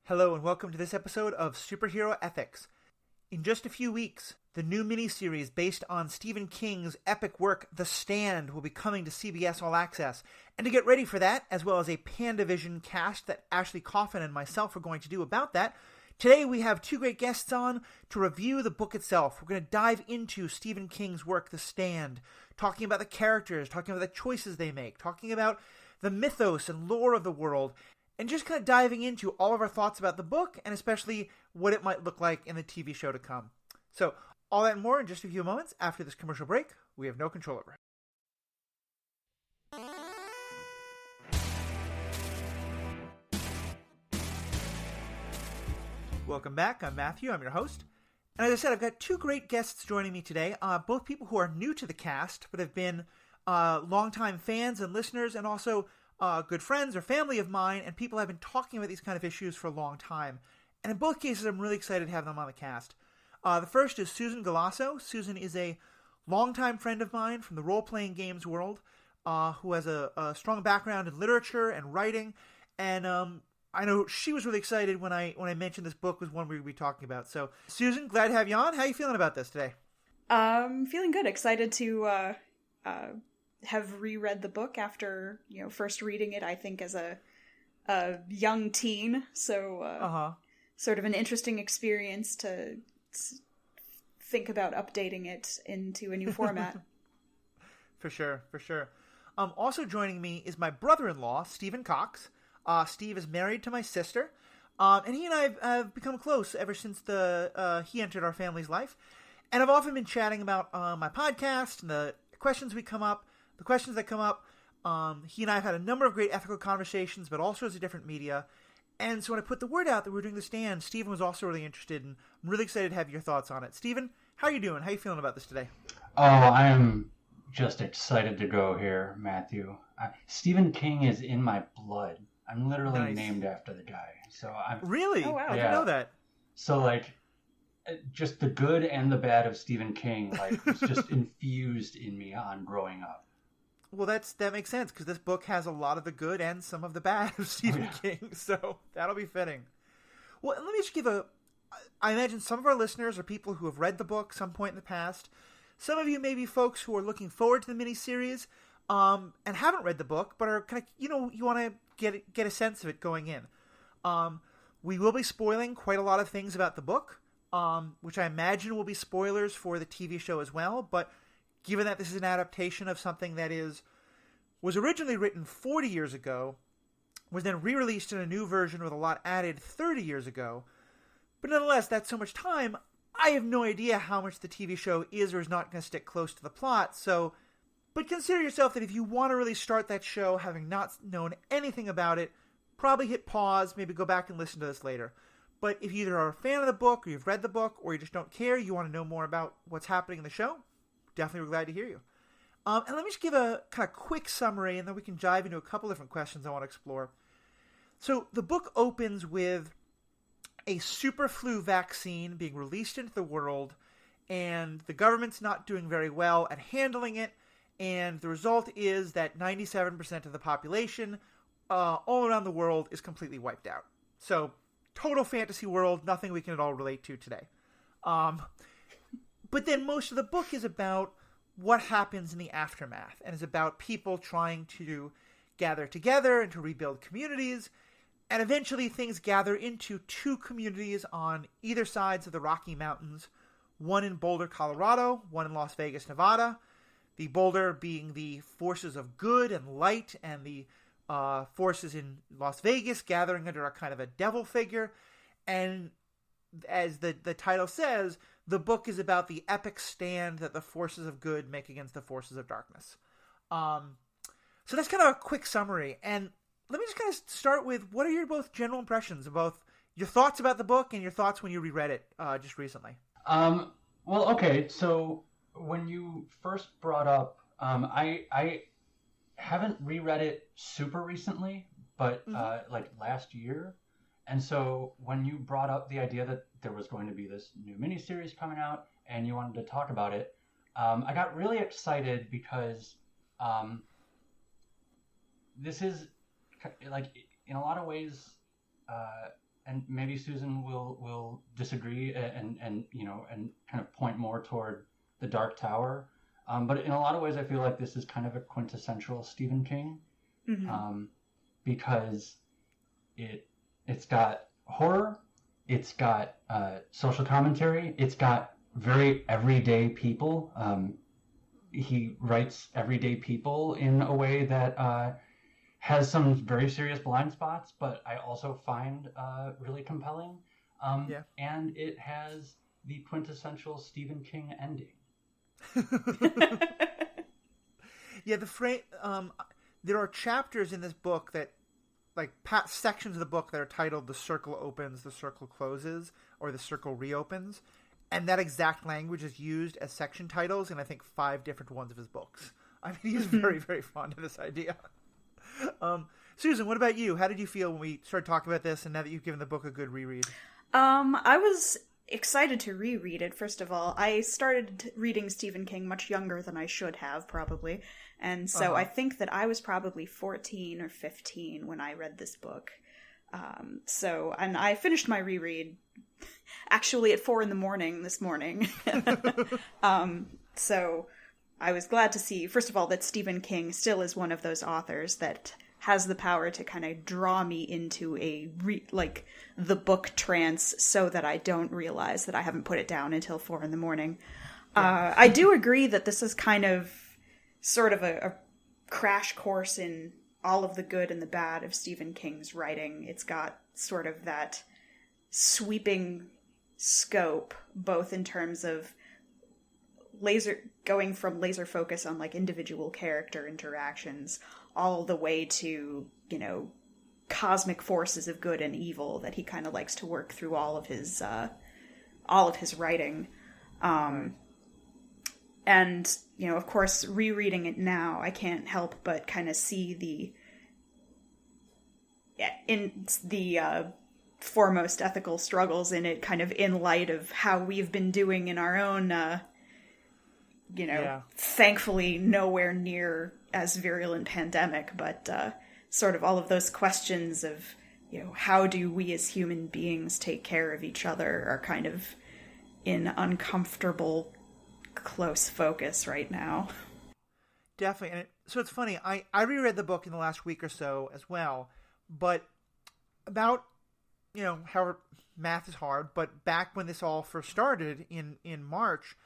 Hello and welcome to this episode of Superhero Ethics. In just a few weeks, the new miniseries based on Stephen King's epic work, The Stand, will be coming to CBS All Access. And to get ready for that, as well as a Pandavision cast that Ashley Coffin and myself are going to do about that, today we have two great guests on to review the book itself. We're going to dive into Stephen King's work, The Stand, talking about the characters, talking about the choices they make, talking about the mythos and lore of the world, and just kind of diving into all of our thoughts about the book, and especially what it might look like in the TV show to come. So, all that and more in just a few moments after this commercial break we have no control over. Welcome back. I'm Matthew. I'm your host. And as I said, I've got two great guests joining me today, both people who are new to the cast, but have been longtime fans and listeners, and also good friends or family of mine, and people have been talking about these kind of issues for a long time. And in both cases, I'm really excited to have them on the cast. The first is Susan Galasso. Susan is a longtime friend of mine from the role-playing games world, who has a strong background in literature and writing. And I know she was really excited when I mentioned this book was one we would be talking about. So, Susan, glad to have you on. How are you feeling about this today? Feeling good. Excited to have reread the book after, first reading it, I think, as a young teen. So, sort of an interesting experience to think about updating it into a new format. For sure. Also joining me is my brother-in-law, Stephen Cox. Steve is married to my sister, and he and I have become close ever since he entered our family's life. And I've often been chatting about my podcast and the questions that come up. He and I have had a number of great ethical conversations about all sorts of different media. And so when I put the word out that we're doing The Stand, Stephen was also really interested, and I'm really excited to have your thoughts on it. Stephen, how are you doing? How are you feeling about this today? Oh, I am just excited to go here, Matthew. Stephen King is in my blood. I'm literally named after the guy. So I'm Really? Oh, wow. I didn't know that. So, just the good and the bad of Stephen King, was just infused in me on growing up. Well, that makes sense, because this book has a lot of the good and some of the bad of Stephen King, so that'll be fitting. Well, let me just I imagine some of our listeners are people who have read the book some point in the past. Some of you may be folks who are looking forward to the miniseries, and haven't read the book, but are kind of, you want to get a sense of it going in. We will be spoiling quite a lot of things about the book, which I imagine will be spoilers for the TV show as well, but given that this is an adaptation of something that was originally written 40 years ago, was then re-released in a new version with a lot added 30 years ago, but nonetheless, that's so much time, I have no idea how much the TV show is or is not going to stick close to the plot, but consider yourself that if you want to really start that show, having not known anything about it, probably hit pause, maybe go back and listen to this later. But if you either are a fan of the book, or you've read the book, or you just don't care, you want to know more about what's happening in the show, definitely we're glad to hear you. And let me just give a kind of quick summary, and then we can dive into a couple different questions I want to explore. So the book opens with a super flu vaccine being released into the world, and the government's not doing very well at handling it, and the result is that 97% of the population all around the world is completely wiped out. So, total fantasy world, nothing we can at all relate to today. But then most of the book is about what happens in the aftermath, and is about people trying to gather together and to rebuild communities, and eventually things gather into two communities on either sides of the Rocky Mountains, one in Boulder, Colorado, one in Las Vegas, Nevada, the Boulder being the forces of good and light, and the forces in Las Vegas gathering under a kind of a devil figure. And as the title says, the book is about the epic stand that the forces of good make against the forces of darkness. So that's kind of a quick summary. And let me just kind of start with, what are your both general impressions of both your thoughts about the book and your thoughts when you reread it just recently? Well, okay. So when you first brought up, I haven't reread it super recently, but last year. And so when you brought up the idea that there was going to be this new miniseries coming out and you wanted to talk about it, I got really excited because this is, like, in a lot of ways, an and maybe Susan will disagree and you know, and kind of point more toward The Dark Tower. But in a lot of ways, I feel like this is kind of a quintessential Stephen King, because it's got horror, it's got social commentary, it's got very everyday people. He writes everyday people in a way that has some very serious blind spots, but I also find really compelling. And it has the quintessential Stephen King ending. Yeah, there are chapters in this book that, like, sections of the book that are titled "The Circle Opens, the Circle Closes," or "The Circle Reopens," and that exact language is used as section titles in, I think, 5 different ones of his books. I mean, he's very, very fond of this idea. Susan, what about you? How did you feel when we started talking about this, and now that you've given the book a good reread? I was excited to reread it, first of all. I started reading Stephen King much younger than I should have, probably. And so I think that I was probably 14 or 15 when I read this book. And I finished my reread actually at 4 a.m. this morning. So I was glad to see, first of all, that Stephen King still is one of those authors that has the power to kind of draw me into the book trance so that I don't realize that I haven't put it down until 4 a.m. I do agree that this is kind of sort of a crash course in all of the good and the bad of Stephen King's writing. It's got sort of that sweeping scope, both in terms of going from laser focus on like individual character interactions all the way to, you know, cosmic forces of good and evil that he kind of likes to work through all of his writing. And, you know, of course, rereading it now, I can't help but kind of see the foremost ethical struggles in it, kind of in light of how we've been doing in our own, thankfully nowhere near as virulent pandemic, but sort of all of those questions of, you know, how do we as human beings take care of each other are kind of in uncomfortable close focus right now. Definitely. And so it's funny, I reread the book in the last week or so as well, but about, you know, however, math is hard, but back when this all first started in March,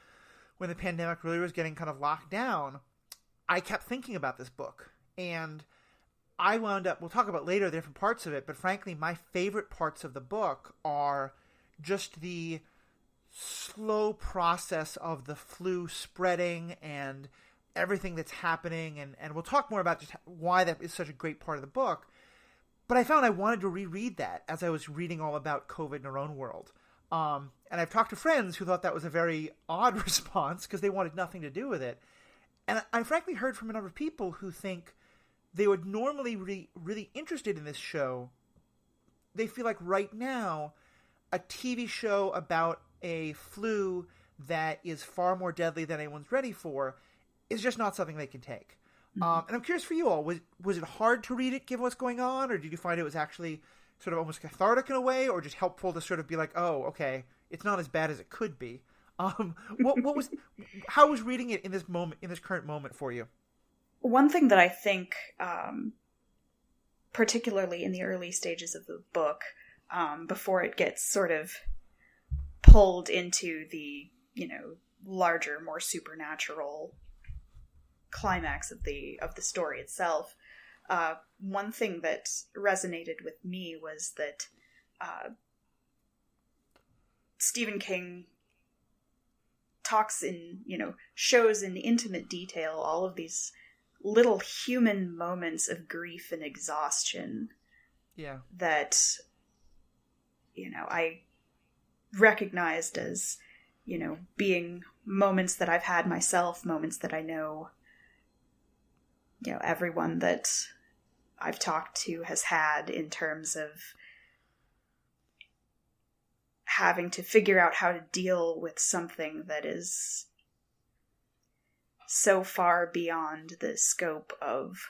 when the pandemic really was getting kind of locked down, I kept thinking about this book. And I wound up, we'll talk about later the different parts of it, but frankly, my favorite parts of the book are just the slow process of the flu spreading and everything that's happening. And we'll talk more about just why that is such a great part of the book. But I found I wanted to reread that as I was reading all about COVID in our own world. And I've talked to friends who thought that was a very odd response because they wanted nothing to do with it. And I frankly heard from a number of people who think they would normally be really interested in this show. They feel like right now, a TV show about a flu that is far more deadly than anyone's ready for is just not something they can take. And I'm curious for you all, was it hard to read it given what's going on, or did you find it was actually sort of almost cathartic in a way, or just helpful to sort of be like, oh, okay, it's not as bad as it could be? How was reading it in this moment, in this current moment for you? One thing that I think, particularly in the early stages of the book, before it gets sort of pulled into the, you know, larger, more supernatural climax of the story itself, one thing that resonated with me was that Stephen King talks in, you know, shows in intimate detail all of these little human moments of grief and exhaustion. Yeah. That, you know, I recognized as, you know, being moments that I've had myself, moments that I know, you know, everyone that I've talked to has had, in terms of having to figure out how to deal with something that is so far beyond the scope of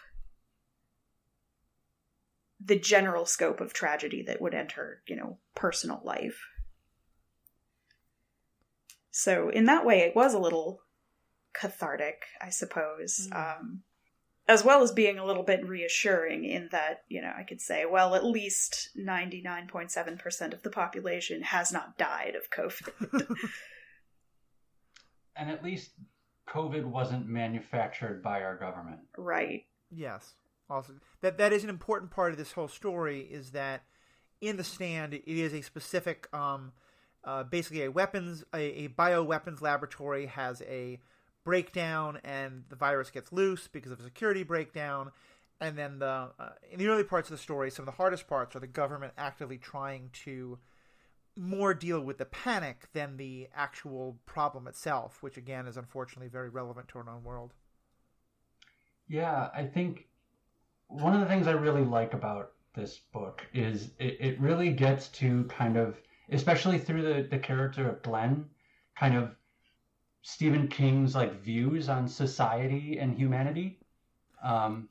the general scope of tragedy that would enter, personal life. So in that way, it was a little cathartic, I suppose, as well as being a little bit reassuring in that, I could say, well, at least 99.7% of the population has not died of COVID. And at least COVID wasn't manufactured by our government. Right. Yes. Also, that is an important part of this whole story, is that in The Stand, it is a specific, basically a bioweapons laboratory has a breakdown, and the virus gets loose because of a security breakdown. And then in the early parts of the story, some of the hardest parts are the government actively trying to more deal with the panic than the actual problem itself, which again is unfortunately very relevant to our own world. Yeah, I think one of the things I really like about this book is it really gets to kind of, especially through the character of Glenn, kind of Stephen King's views on society and humanity. Glenn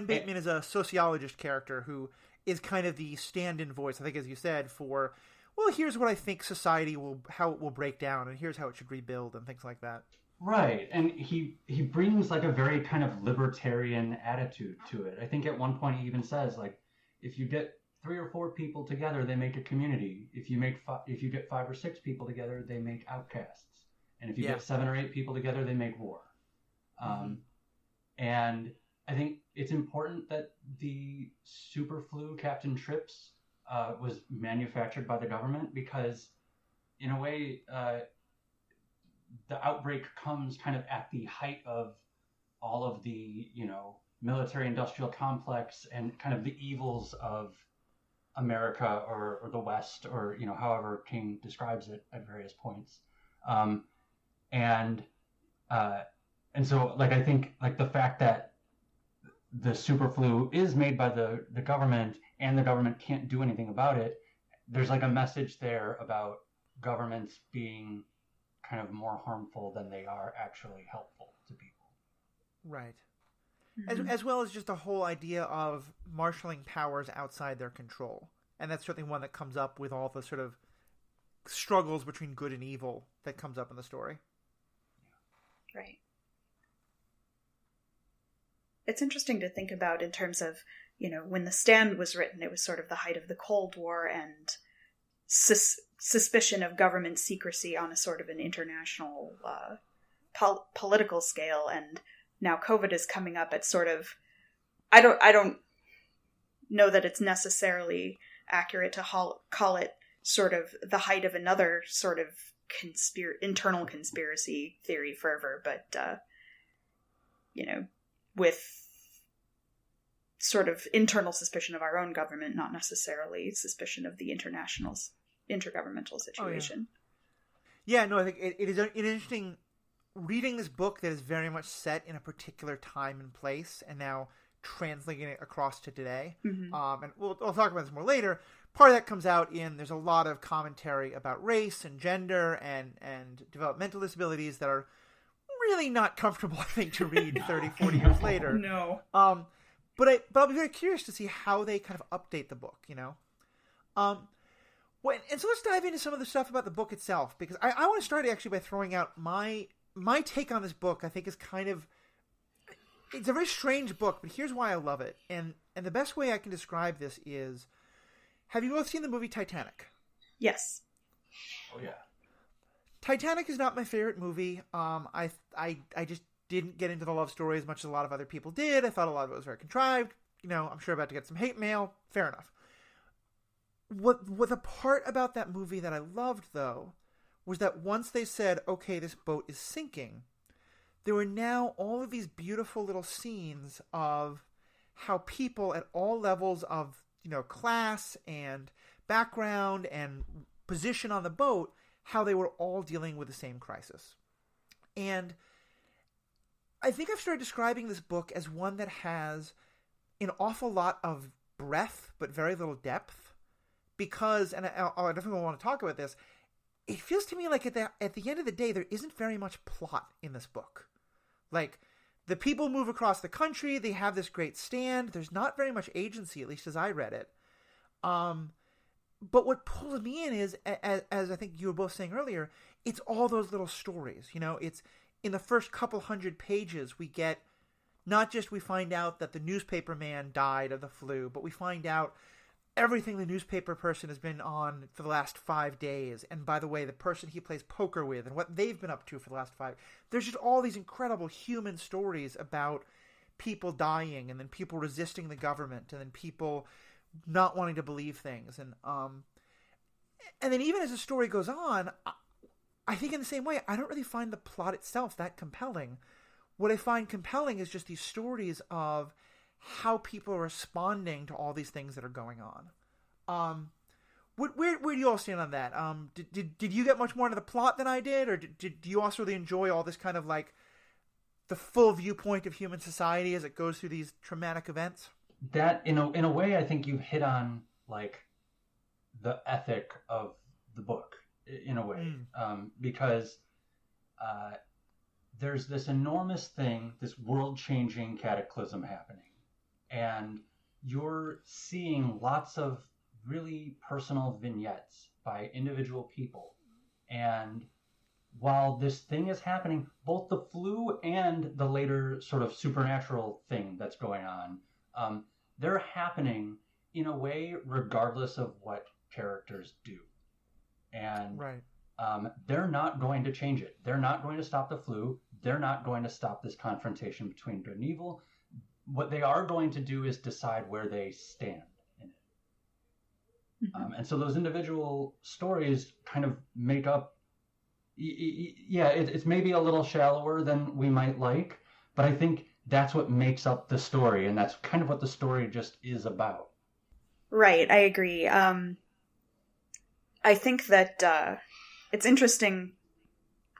Bateman is a sociologist character who is kind of the stand-in voice, I think, as you said, for, well, here's what I think society how it will break down, and here's how it should rebuild, and things like that. Right, and he brings a very kind of libertarian attitude to it. I think at one point he even says, if you get 3 or 4 people together, they make a community. If you get 5 or 6 people together, they make outcasts. And if you get 7 or 8 people together, they make war. And I think it's important that the super flu Captain Trips was manufactured by the government, because in a way, the outbreak comes kind of at the height of all of the, military industrial complex and kind of the evils of America or the West, or, however King describes it at various points. And so I think the fact that the super flu is made by the government, and the government can't do anything about it, there's a message there about governments being kind of more harmful than they are actually helpful to people. Right. As well as just the whole idea of marshaling powers outside their control. And that's certainly one that comes up with all the sort of struggles between good and evil that comes up in the story. Right. It's interesting to think about in terms of, when The Stand was written, it was sort of the height of the Cold War and suspicion of government secrecy on a sort of an international political scale. And now COVID is coming up at sort of, I don't know that it's necessarily accurate to call it sort of the height of another sort of internal conspiracy theory fervor, but with sort of internal suspicion of our own government, not necessarily suspicion of the intergovernmental situation. Oh, yeah. No, I think it is an interesting reading this book that is very much set in a particular time and place, and now translating it across to today. And we'll talk about this more later. Part of that comes out there's a lot of commentary about race and gender and developmental disabilities that are really not comfortable, I think, to read 30, 40 years later. No. But I'll be very curious to see how they kind of update the book, and so let's dive into some of the stuff about the book itself, because I want to start actually by throwing out my take on this book. I think is kind of, it's a very strange book, but here's why I love it. And the best way I can describe this is, have you both seen the movie Titanic? Yes. Oh yeah. Titanic is not my favorite movie. I just didn't get into the love story as much as a lot of other people did. I thought a lot of it was very contrived. I'm sure about to get some hate mail. Fair enough. What the part about that movie that I loved, though, was that once they said, okay, this boat is sinking, there were now all of these beautiful little scenes of how people at all levels of, class and background and position on the boat, how they were all dealing with the same crisis. And I think I've started describing this book as one that has an awful lot of breadth, but very little depth. Because, and I definitely want to talk about this, it feels to me like at the end of the day, there isn't very much plot in this book. the people move across the country. They have this great stand. There's not very much agency, at least as I read it. But what pulls me in is, as I think you were both saying earlier, it's all those little stories. It's in the first couple hundred pages we get, not just we find out that the newspaper man died of the flu, but we find out everything the newspaper person has been on for the last 5 days. And by the way, the person he plays poker with and what they've been up to for the last 5. There's just all these incredible human stories about people dying and then people resisting the government and then people not wanting to believe things. And then even as the story goes on, I think in the same way, I don't really find the plot itself that compelling. What I find compelling is just these stories of how people are responding to all these things that are going on. Where do you all stand on that? Did you get much more into the plot than I did, or do you also really enjoy all this kind of like the full viewpoint of human society as it goes through these traumatic events? That in a way, I think you've hit on like the ethic of the book in a way, because there's this enormous thing, this world-changing cataclysm happening, and you're seeing lots of really personal vignettes by individual people. And while this thing is happening, both the flu and the later sort of supernatural thing that's going on, they're happening in a way regardless of what characters do. And they're not going to change it. They're not going to stop the flu. They're not going to stop this confrontation between good and evil. What they are going to do is decide where they stand in it. Mm-hmm. And so those individual stories kind of make up, it's maybe a little shallower than we might like, but I think that's what makes up the story, and that's kind of what the story just is about. Right, I agree. I think that it's interesting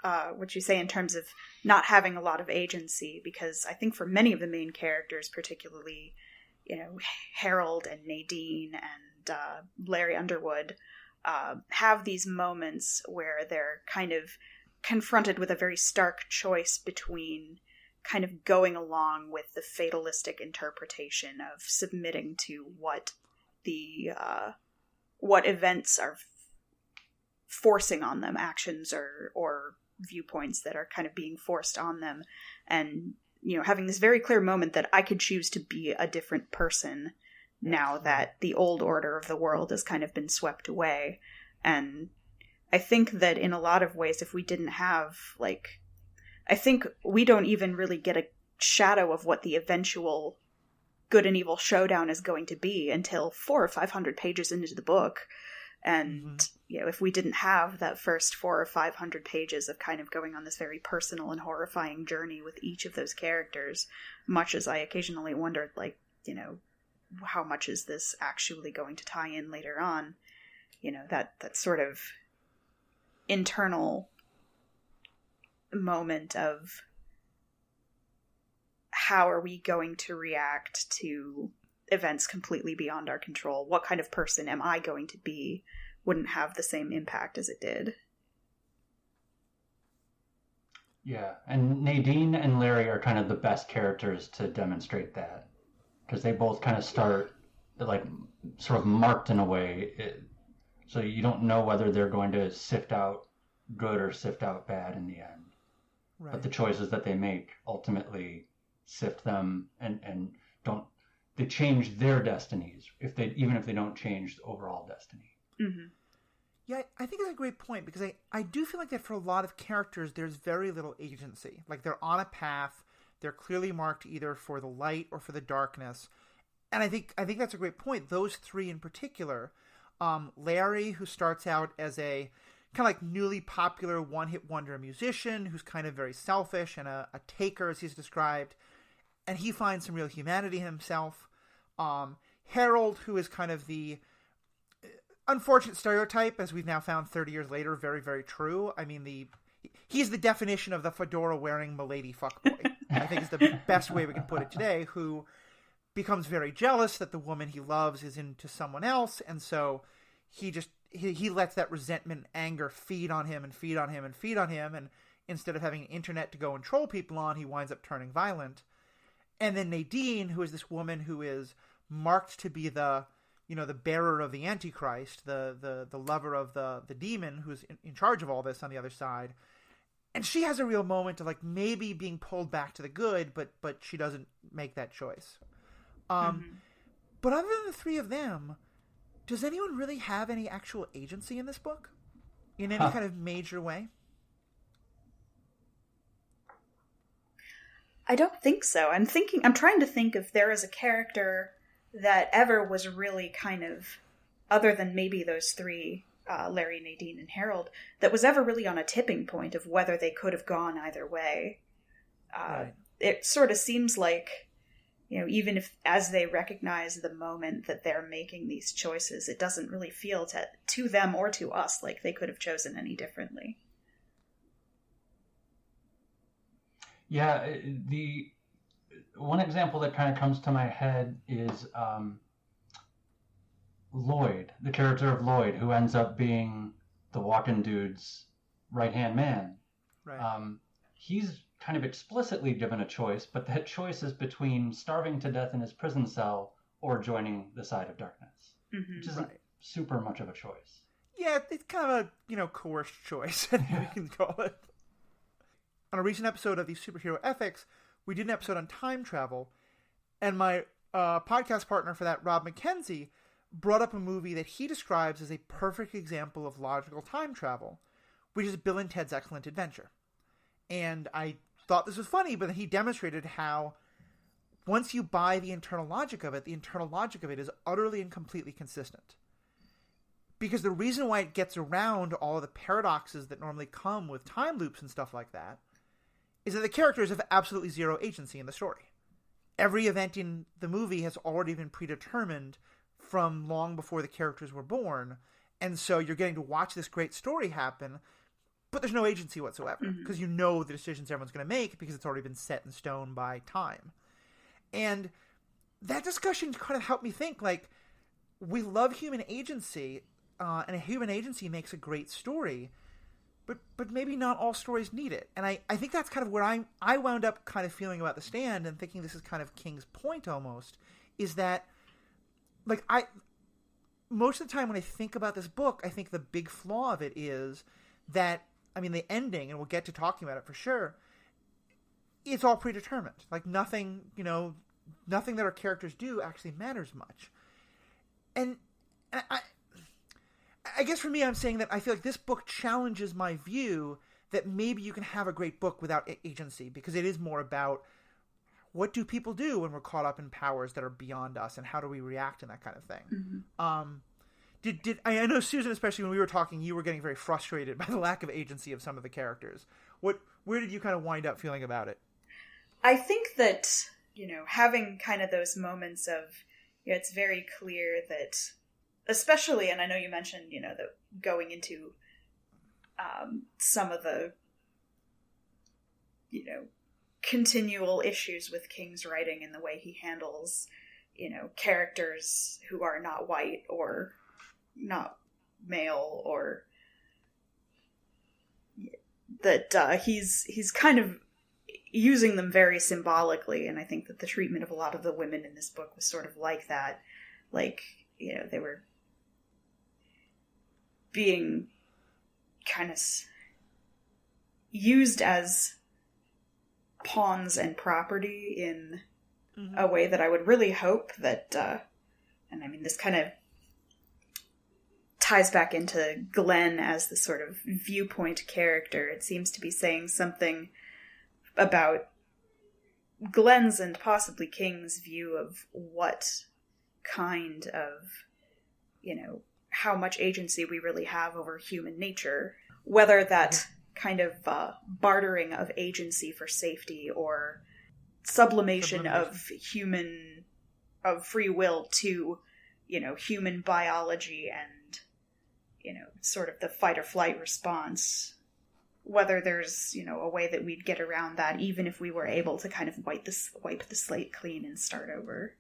what you say in terms of not having a lot of agency, because I think for many of the main characters, particularly, Harold and Nadine and Larry Underwood, have these moments where they're kind of confronted with a very stark choice between kind of going along with the fatalistic interpretation of submitting to what events are forcing on them, actions or viewpoints that are kind of being forced on them, and having this very clear moment that I could choose to be a different person now that the old order of the world has kind of been swept away. And I think that in a lot of ways, if we didn't have I think we don't even really get a shadow of what the eventual good and evil showdown is going to be until 400 or 500 pages into the book. And, if we didn't have that first 400 or 500 pages of kind of going on this very personal and horrifying journey with each of those characters, much as I occasionally wondered, how much is this actually going to tie in later on? That sort of internal moment of how are we going to react to events completely beyond our control? What kind of person am I going to be? Wouldn't have the same impact as it did. Yeah, and Nadine and Larry are kind of the best characters to demonstrate that, because they both kind of start sort of marked in a way, so you don't know whether they're going to sift out good or sift out bad in the end. Right. But the choices that they make ultimately sift them and don't. They change their destinies even if they don't change the overall destiny. Mm-hmm. Yeah, I think it's a great point, because I do feel like that for a lot of characters, there's very little agency. Like, they're on a path, they're clearly marked either for the light or for the darkness. And I think that's a great point. Those three in particular, Larry, who starts out as a kind of like newly popular one-hit wonder musician who's kind of very selfish and a taker, as he's described, and he finds some real humanity in himself. Harold, who is kind of the unfortunate stereotype, as we've now found 30 years later, very, very true. I mean, he's the definition of the fedora-wearing milady fuckboy. I think is the best way we can put it today, who becomes very jealous that the woman he loves is into someone else, and so he lets that resentment and anger feed on him and feed on him and feed on him, and instead of having an internet to go and troll people on, he winds up turning violent. And then Nadine, who is this woman who is marked to be the bearer of the Antichrist, the lover of the demon who's in charge of all this on the other side. And she has a real moment of like maybe being pulled back to the good, but she doesn't make that choice. But other than the three of them, does anyone really have any actual agency in this book? In any kind of major way? I don't think so. I'm trying to think if there is a character that ever was really kind of, other than maybe those three, Larry, Nadine, and Harold, that was ever really on a tipping point of whether they could have gone either way. Right. It sort of seems like, even if as they recognize the moment that they're making these choices, it doesn't really feel to them or to us like they could have chosen any differently. Yeah, the one example that kind of comes to my head is Lloyd, the character of Lloyd, who ends up being the walking dude's right-hand man. Right. He's kind of explicitly given a choice, but that choice is between starving to death in his prison cell or joining the side of darkness, which isn't super much of a choice. Yeah, it's kind of a, coerced choice, I think we can call it. On a recent episode of the Superhero Ethics, we did an episode on time travel, and my podcast partner for that, Rob McKenzie, brought up a movie that he describes as a perfect example of logical time travel, which is Bill and Ted's Excellent Adventure. And I thought this was funny, but then he demonstrated how once you buy the internal logic of it is utterly and completely consistent. Because the reason why it gets around all of the paradoxes that normally come with time loops and stuff like that is that the characters have absolutely zero agency in the story. Every event in the movie has already been predetermined from long before the characters were born, and so you're getting to watch this great story happen, but there's no agency whatsoever, because you know the decisions everyone's going to make because it's already been set in stone by time. And that discussion kind of helped me think, like, we love human agency, and a human agency makes a great story, but maybe not all stories need it. And I think that's kind of where I wound up kind of feeling about The Stand and thinking this is kind of King's point almost, is that, like, most of the time when I think about this book, I think the big flaw of it is that, the ending, and we'll get to talking about it for sure, it's all predetermined. Like, nothing that our characters do actually matters much. And I guess for me, I'm saying that I feel like this book challenges my view that maybe you can have a great book without agency, because it is more about what do people do when we're caught up in powers that are beyond us, and how do we react and that kind of thing. I know, Susan, especially when we were talking, you were getting very frustrated by the lack of agency of some of the characters. Where did you kind of wind up feeling about it? I think that, having kind of those moments of, it's very clear that, especially, and I know you mentioned, that going into some of the, continual issues with King's writing and the way he handles, characters who are not white or not male, or that he's kind of using them very symbolically. And I think that the treatment of a lot of the women in this book was sort of like that. Like, they were being kind of used as pawns and property in a way that I would really hope that, and this kind of ties back into Glenn as the sort of viewpoint character. It seems to be saying something about Glenn's and possibly King's view of what kind of, how much agency we really have over human nature, whether that kind of bartering of agency for safety or sublimation of free will to, human biology and, sort of the fight or flight response, whether there's, a way that we'd get around that, even if we were able to kind of wipe the slate clean and start over.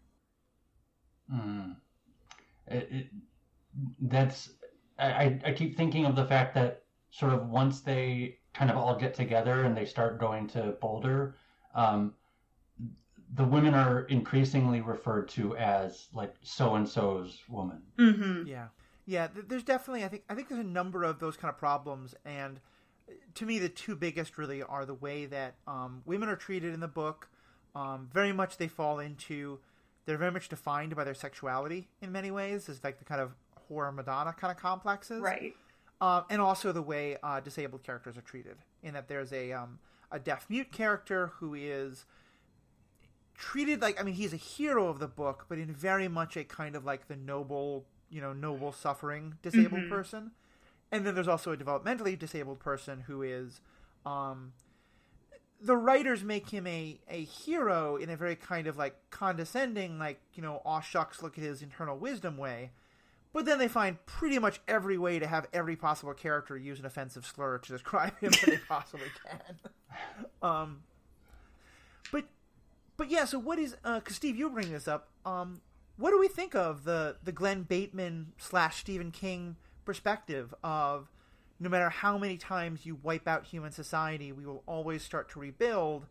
I keep thinking of the fact that sort of once they kind of all get together and they start going to Boulder, the women are increasingly referred to as like so-and-so's woman. Mm-hmm. Yeah. There's definitely, I think there's a number of those kind of problems, and to me, the two biggest really are the way that women are treated in the book. Very much they're very much defined by their sexuality in many ways. It's like the kind of horror Madonna kind of complexes. Right. And also the way disabled characters are treated, in that there's a deaf-mute character who is treated like, I mean, he's a hero of the book, but in very much a kind of like the noble suffering disabled person. And then there's also a developmentally disabled person who is, the writers make him a hero in a very kind of like condescending, like, aw shucks, look at his internal wisdom way. But then they find pretty much every way to have every possible character use an offensive slur to describe him that they possibly can. But yeah, so what is, because Steve, you were bringing this up, what do we think of the Glenn Bateman / Stephen King perspective of, no matter how many times you wipe out human society, we will always start to rebuild,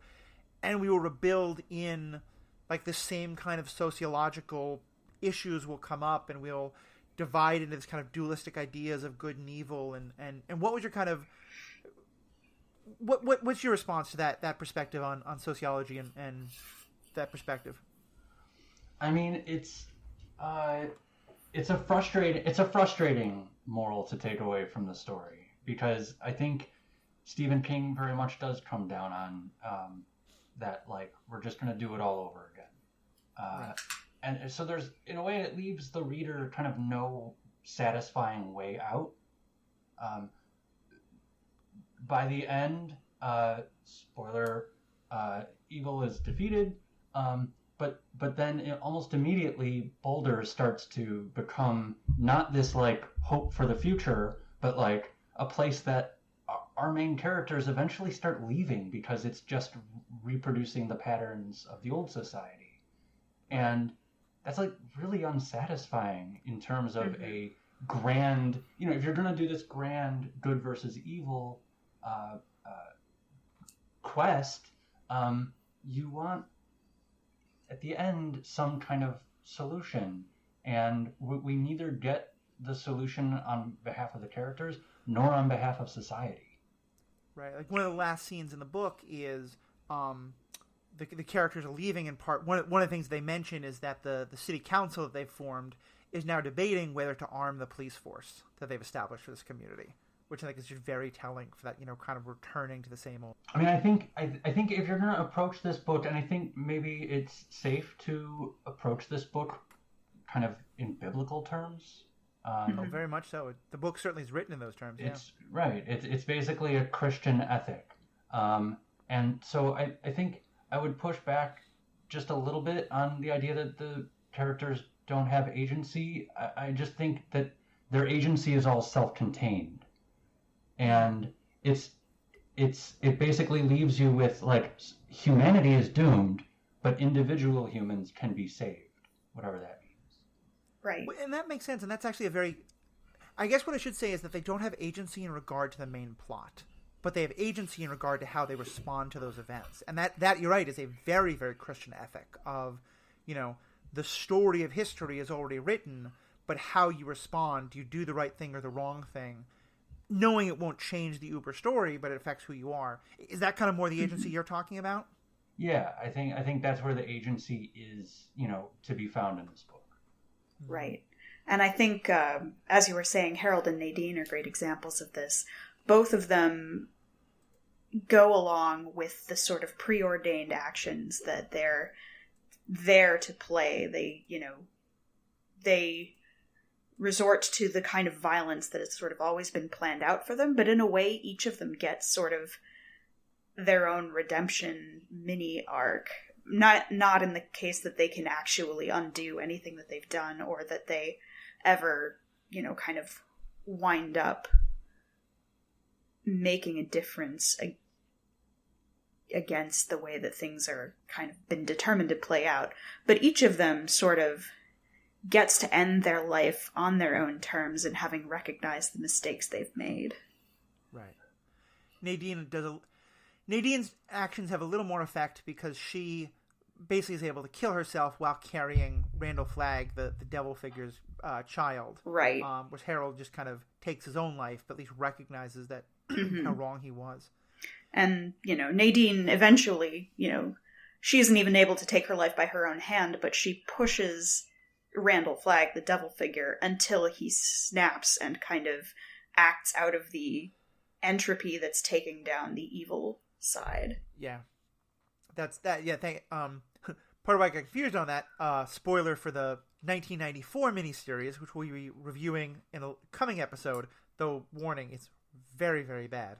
and we will rebuild in like the same kind of sociological issues will come up, and we'll divide into this kind of dualistic ideas of good and evil, and what was your kind of what's your response to that perspective on sociology and that perspective? I mean, it's a frustrating moral to take away from the story, because I think Stephen King very much does come down on that, like, we're just going to do it all over again. Right. And so there's, in a way, it leaves the reader kind of no satisfying way out. By the end, spoiler, evil is defeated, but then almost immediately Boulder starts to become not this like hope for the future, but like a place that our main characters eventually start leaving because it's just reproducing the patterns of the old society. And that's like really unsatisfying in terms of a grand, if you're going to do this grand good versus evil quest, you want at the end some kind of solution, and we neither get the solution on behalf of the characters nor on behalf of society. Right, like one of the last scenes in the book is the characters are leaving. In part, one of the things they mention is that the city council that they've formed is now debating whether to arm the police force that they've established for this community, which I think is just very telling for that, kind of returning to the same old. I mean, I think if you're going to approach this book, and I think maybe it's safe to approach this book kind of in biblical terms. Very much so. The book certainly is written in those terms. It's right. It's basically a Christian ethic, and so I think I would push back just a little bit on the idea that the characters don't have agency. I just think that their agency is all self-contained. And it basically leaves you with, like, humanity is doomed, but individual humans can be saved, whatever that means. Right. And that makes sense, and that's actually I guess what I should say is that they don't have agency in regard to the main plot, but they have agency in regard to how they respond to those events. And that you're right, is a very, very Christian ethic of, the story of history is already written, but how you respond, do you do the right thing or the wrong thing, knowing it won't change the uber story, but it affects who you are. Is that kind of more the agency you're talking about? Yeah, I think that's where the agency is, to be found in this book. Right. And I think, as you were saying, Harold and Nadine are great examples of this. Both of them go along with the sort of preordained actions that they're there to play. They resort to the kind of violence that has sort of always been planned out for them, but in a way, each of them gets sort of their own redemption mini arc. Not in the case that they can actually undo anything that they've done, or that they ever, kind of wind up making a difference against the way that things are kind of been determined to play out. But each of them sort of gets to end their life on their own terms and having recognized the mistakes they've made. Right. Nadine's actions have a little more effect because she basically is able to kill herself while carrying Randall Flagg, the devil figure's child. Right. Whereas Harold just kind of takes his own life, but at least recognizes that how wrong he was. And, Nadine eventually, she isn't even able to take her life by her own hand, but she pushes Randall Flagg, the devil figure, until he snaps and kind of acts out of the entropy that's taking down the evil side. Yeah. That's that. Yeah. Part of why I got confused on that, spoiler for the 1994 miniseries, which we'll be reviewing in a coming episode, though warning, it's very, very bad.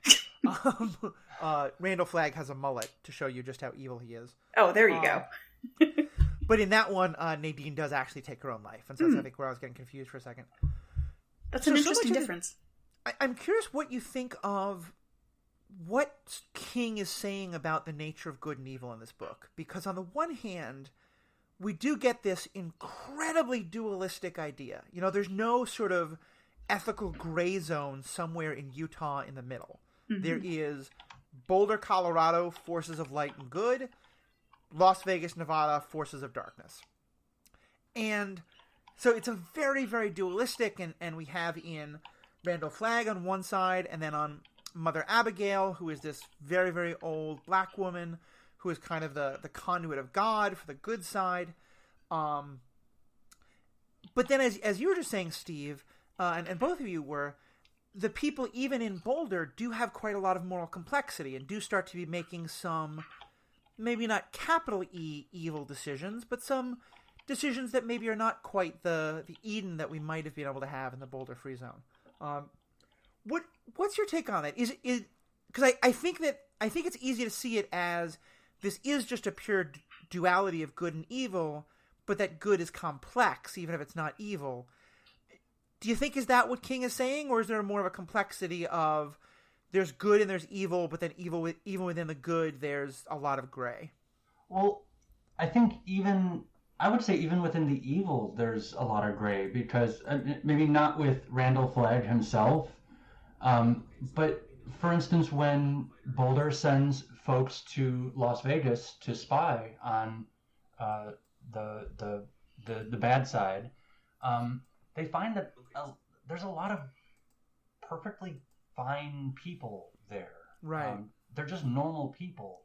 Randall Flagg has a mullet to show you just how evil he is. Oh, there you go. But in that one, Nadine does actually take her own life. And so that's, I think, where I was getting confused for a second. That's an interesting difference. I'm curious what you think of what King is saying about the nature of good and evil in this book. Because on the one hand, we do get this incredibly dualistic idea. There's no sort of ethical gray zone somewhere in Utah in the middle. Mm-hmm. There is Boulder, Colorado, forces of light and good. Las Vegas, Nevada, forces of darkness. And so it's a very, very dualistic, and we have in Randall Flagg on one side, and then on Mother Abigail, who is this very, very old black woman who is kind of the conduit of God for the good side. But then as you were just saying, Steve, and both of you were, the people even in Boulder do have quite a lot of moral complexity and do start to be making some, maybe not capital E evil decisions, but some decisions that maybe are not quite the Eden that we might have been able to have in the Boulder Free Zone. What's your take on that? Is because I think it's easy to see it as this is just a pure duality of good and evil, but that good is complex even if it's not evil. Do you think is that what King is saying, or is there more of a complexity of there's good and there's evil, but then even within the good there's a lot of gray? Well, I think I would say even within the evil there's a lot of gray, because maybe not with Randall Flagg himself, but for instance when Boulder sends folks to Las Vegas to spy on the bad side, they find that there's a lot of perfectly fine people there. Right. They're just normal people.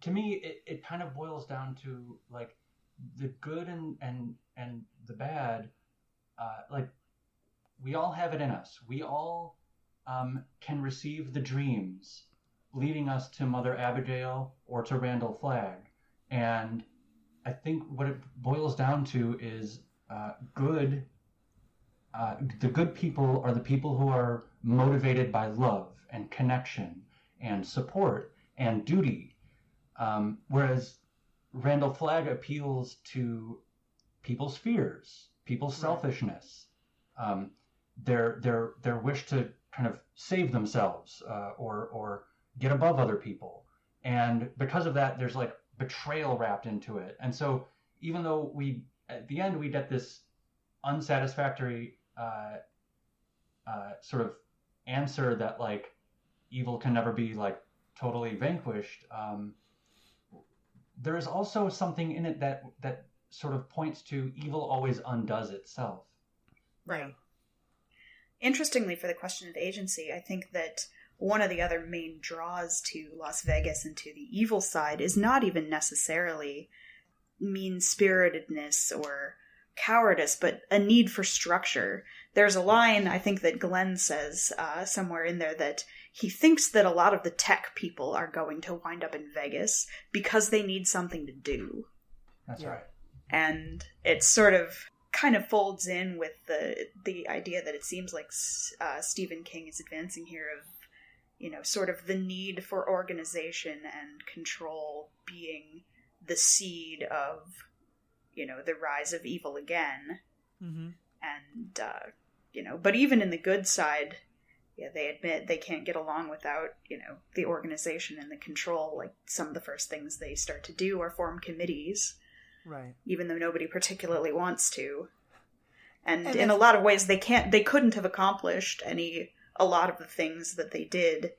To me, it kind of boils down to like the good and the bad. Like we all have it in us. We all can receive the dreams leading us to Mother Abigail or to Randall Flagg. And I think what it boils down to is good. The good people are the people who are motivated by love and connection and support and duty. Whereas Randall Flagg appeals to people's fears, people's selfishness, their wish to kind of save themselves or get above other people. And because of that, there's like betrayal wrapped into it. And so even though at the end we get this unsatisfactory sort of answer that like evil can never be like totally vanquished, there is also something in it that sort of points to evil always undoes itself. Right. Interestingly, for the question of agency, I think that one of the other main draws to Las Vegas and to the evil side is not even necessarily mean-spiritedness or cowardice, but a need for structure. There's a line, I think, that Glenn says somewhere in there that he thinks that a lot of the tech people are going to wind up in Vegas because they need something to do. That's right. And it sort of kind of folds in with the idea that it seems like Stephen King is advancing here of, sort of the need for organization and control being the seed of, the rise of evil again. Mm-hmm. And, but even in the good side, they admit they can't get along without, the organization and the control. Like some of the first things they start to do are form committees. Right. Even though nobody particularly wants to. And in a lot of ways they couldn't have accomplished any a lot of the things that they did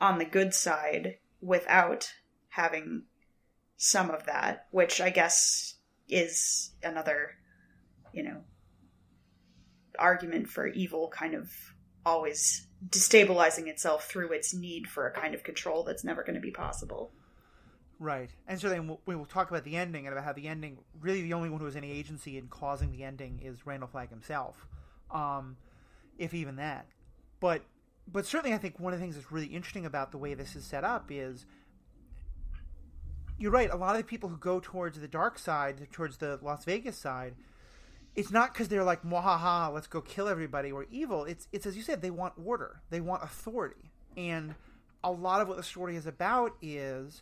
on the good side without having some of that, which I guess is another, argument for evil kind of always destabilizing itself through its need for a kind of control that's never going to be possible. Right. And so then we will talk about the ending and about how the ending, really the only one who has any agency in causing the ending is Randall Flagg himself, if even that. But certainly I think one of the things that's really interesting about the way this is set up is, you're right, a lot of the people who go towards the dark side, towards the Las Vegas side, it's not because they're like, mwahaha, let's go kill everybody, we're evil. It's as you said, they want order. They want authority. And a lot of what the story is about is,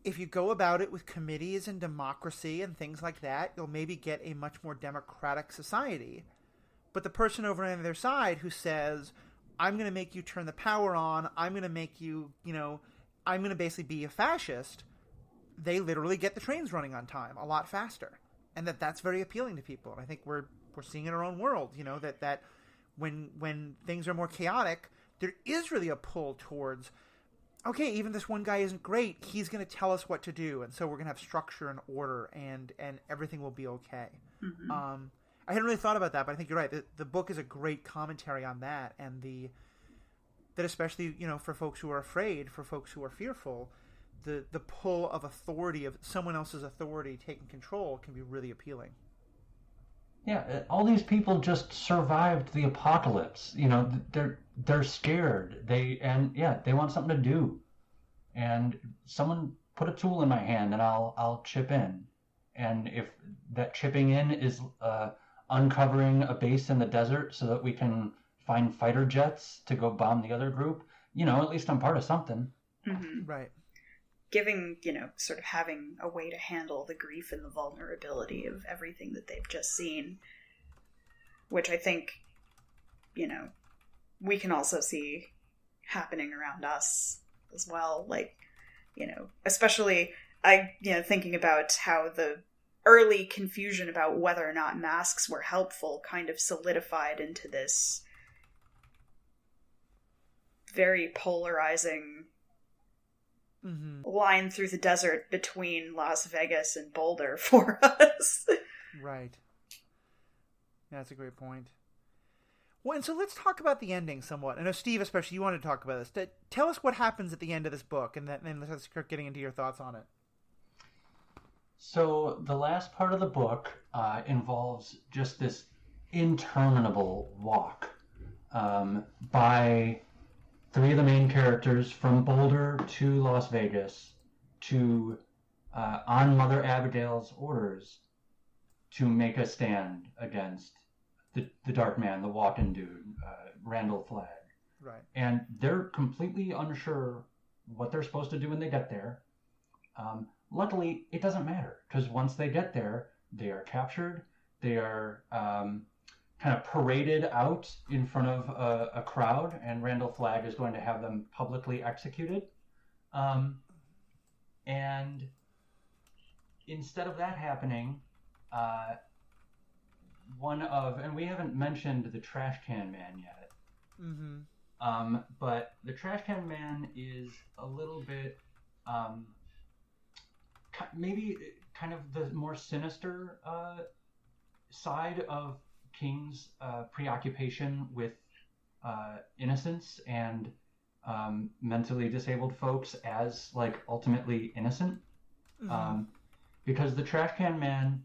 if you go about it with committees and democracy and things like that, you'll maybe get a much more democratic society. But the person over on the other side who says, I'm going to make you turn the power on, I'm going to make you, I'm going to basically be a fascist, they literally get the trains running on time a lot faster. And that's very appealing to people. And I think we're seeing in our own world, that when things are more chaotic, there is really a pull towards, okay, even this one guy isn't great, he's going to tell us what to do, and so we're going to have structure and order, and everything will be okay. Mm-hmm. I hadn't really thought about that, but I think you're right. The book is a great commentary on that, and that especially, for folks who are afraid, for folks who are fearful, the pull of authority, of someone else's authority taking control, can be really appealing. Yeah, all these people just survived the apocalypse. They're scared. They want something to do. And someone put a tool in my hand, and I'll chip in. And if that chipping in is uncovering a base in the desert so that we can find fighter jets to go bomb the other group, at least I'm part of something. Mm-hmm. Right. Giving, sort of having a way to handle the grief and the vulnerability of everything that they've just seen, which I think, we can also see happening around us as well. Like, especially thinking about how the early confusion about whether or not masks were helpful kind of solidified into this very polarizing line through the desert between Las Vegas and Boulder for us. Right. That's a great point. Well, and so let's talk about the ending somewhat. I know, Steve, especially, you wanted to talk about this. Tell us what happens at the end of this book, and then let's start getting into your thoughts on it. So the last part of the book involves just this interminable walk by three of the main characters from Boulder to Las Vegas to, on Mother Abigail's orders, to make a stand against the Dark Man, the walking dude, Randall Flagg. Right. And they're completely unsure what they're supposed to do when they get there. Luckily, it doesn't matter, because once they get there, they are captured. They are kind of paraded out in front of a crowd, and Randall Flagg is going to have them publicly executed. And instead of that happening, and we haven't mentioned the Trash Can Man yet. Mm-hmm. But the Trash Can Man is a little bit, maybe kind of the more sinister side of King's preoccupation with innocence and mentally disabled folks as ultimately innocent. Mm-hmm. Because the Trash Can Man,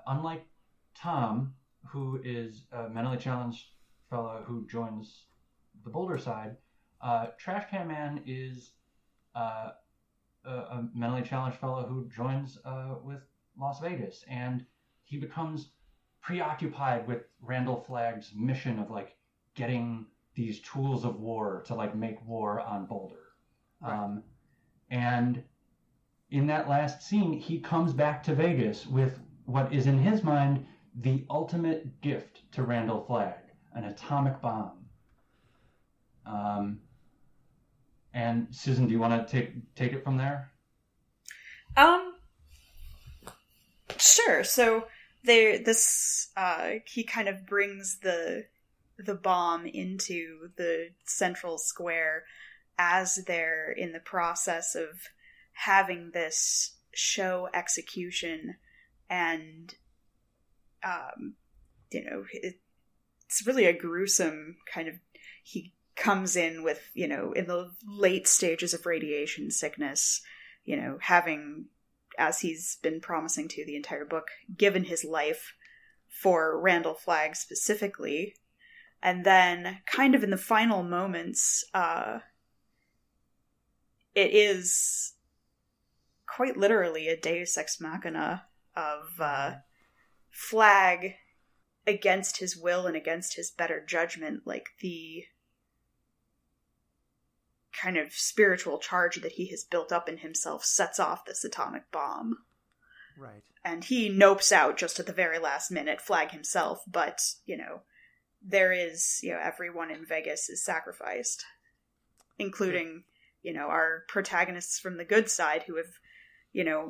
unlike Tom, who is a mentally challenged fellow who joins the Boulder side, Trash Can Man is a mentally challenged fellow who joins with Las Vegas, and he becomes preoccupied with Randall Flagg's mission of getting these tools of war to make war on Boulder. Right. And in that last scene, he comes back to Vegas with what is in his mind the ultimate gift to Randall Flagg, an atomic bomb. And Susan, do you want to take it from there? Sure. So he kind of brings the the bomb into the central square as they're in the process of having this show execution, and it's really a gruesome kind of, he comes in with, in the late stages of radiation sickness, having, as he's been promising to the entire book, given his life for Randall Flagg specifically. And then kind of in the final moments, it is quite literally a deus ex machina of Flagg, against his will and against his better judgment, like the kind of spiritual charge that he has built up in himself sets off this atomic bomb. Right. And he nopes out just at the very last minute, Flagg himself, but, there is, everyone in Vegas is sacrificed, including, our protagonists from the good side who have,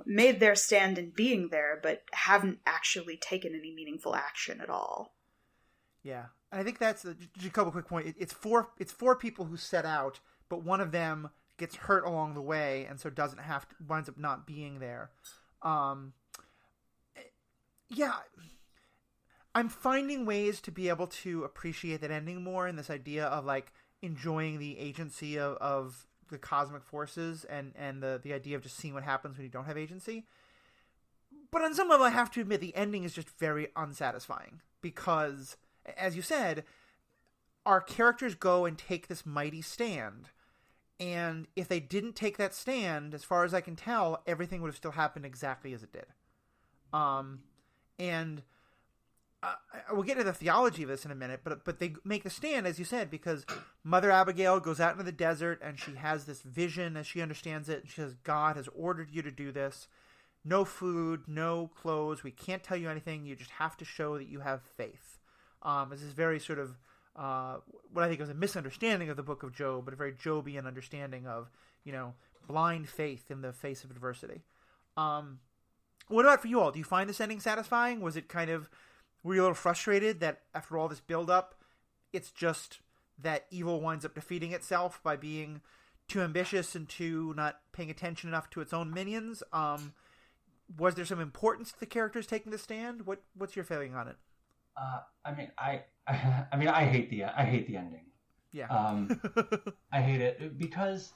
made their stand in being there, but haven't actually taken any meaningful action at all. Yeah. And I think that's just a couple quick points. It's four people who set out, but one of them gets hurt along the way, and so winds up not being there. Yeah. I'm finding ways to be able to appreciate that ending more, and this idea of like enjoying the agency of the cosmic forces and the idea of just seeing what happens when you don't have agency. But on some level, I have to admit the ending is just very unsatisfying because, as you said, our characters go and take this mighty stand. And if they didn't take that stand, as far as I can tell, everything would have still happened exactly as it did. We'll get to the theology of this in a minute, but they make the stand, as you said, because Mother Abigail goes out into the desert and she has this vision as she understands it. And she says, God has ordered you to do this. No food, no clothes. We can't tell you anything. You just have to show that you have faith. This is very sort of what I think is a misunderstanding of the book of Job, but a very Jobian understanding of, blind faith in the face of adversity. What about for you all? Do you find this ending satisfying? Was it kind of... Were you a little frustrated that after all this build-up, it's just that evil winds up defeating itself by being too ambitious and too not paying attention enough to its own minions? Was there some importance to the characters taking the stand? What's your feeling on it? I hate the ending. Yeah. I hate it because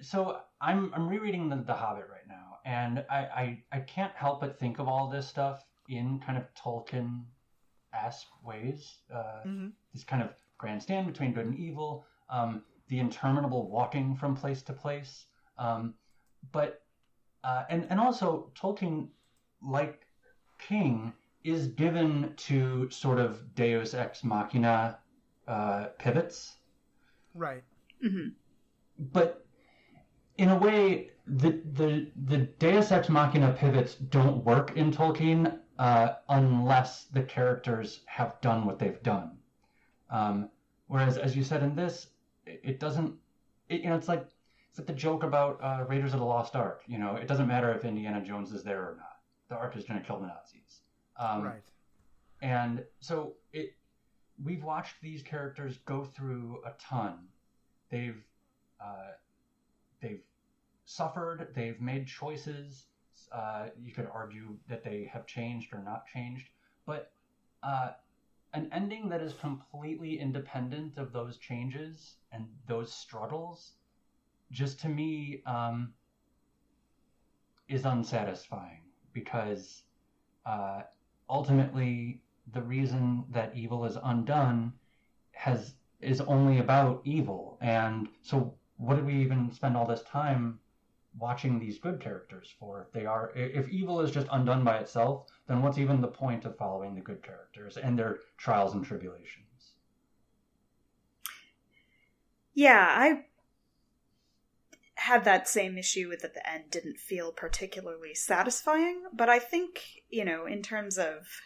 so I'm rereading the Hobbit right now, and I can't help but think of all this stuff in kind of Tolkien-esque ways. This kind of grand stand between good and evil, the interminable walking from place to place, but also Tolkien, like King, is given to sort of Deus ex machina pivots. Right. Mm-hmm. But in a way, the Deus Ex Machina pivots don't work in Tolkien unless the characters have done what they've done. Whereas, as you said in this, it doesn't. It's like the joke about Raiders of the Lost Ark. It doesn't matter if Indiana Jones is there or not. The Ark is going to kill the Nazis. Right. And so we've watched these characters go through a ton. They've suffered, they've made choices. You could argue that they have changed or not changed, but an ending that is completely independent of those changes and those struggles, just to me, is unsatisfying, because ultimately the reason that evil is undone is only about evil. And so what did we even spend all this time watching these good characters for? If evil is just undone by itself, then what's even the point of following the good characters and their trials and tribulations? Yeah, I had that same issue with that the end didn't feel particularly satisfying, but I think, in terms of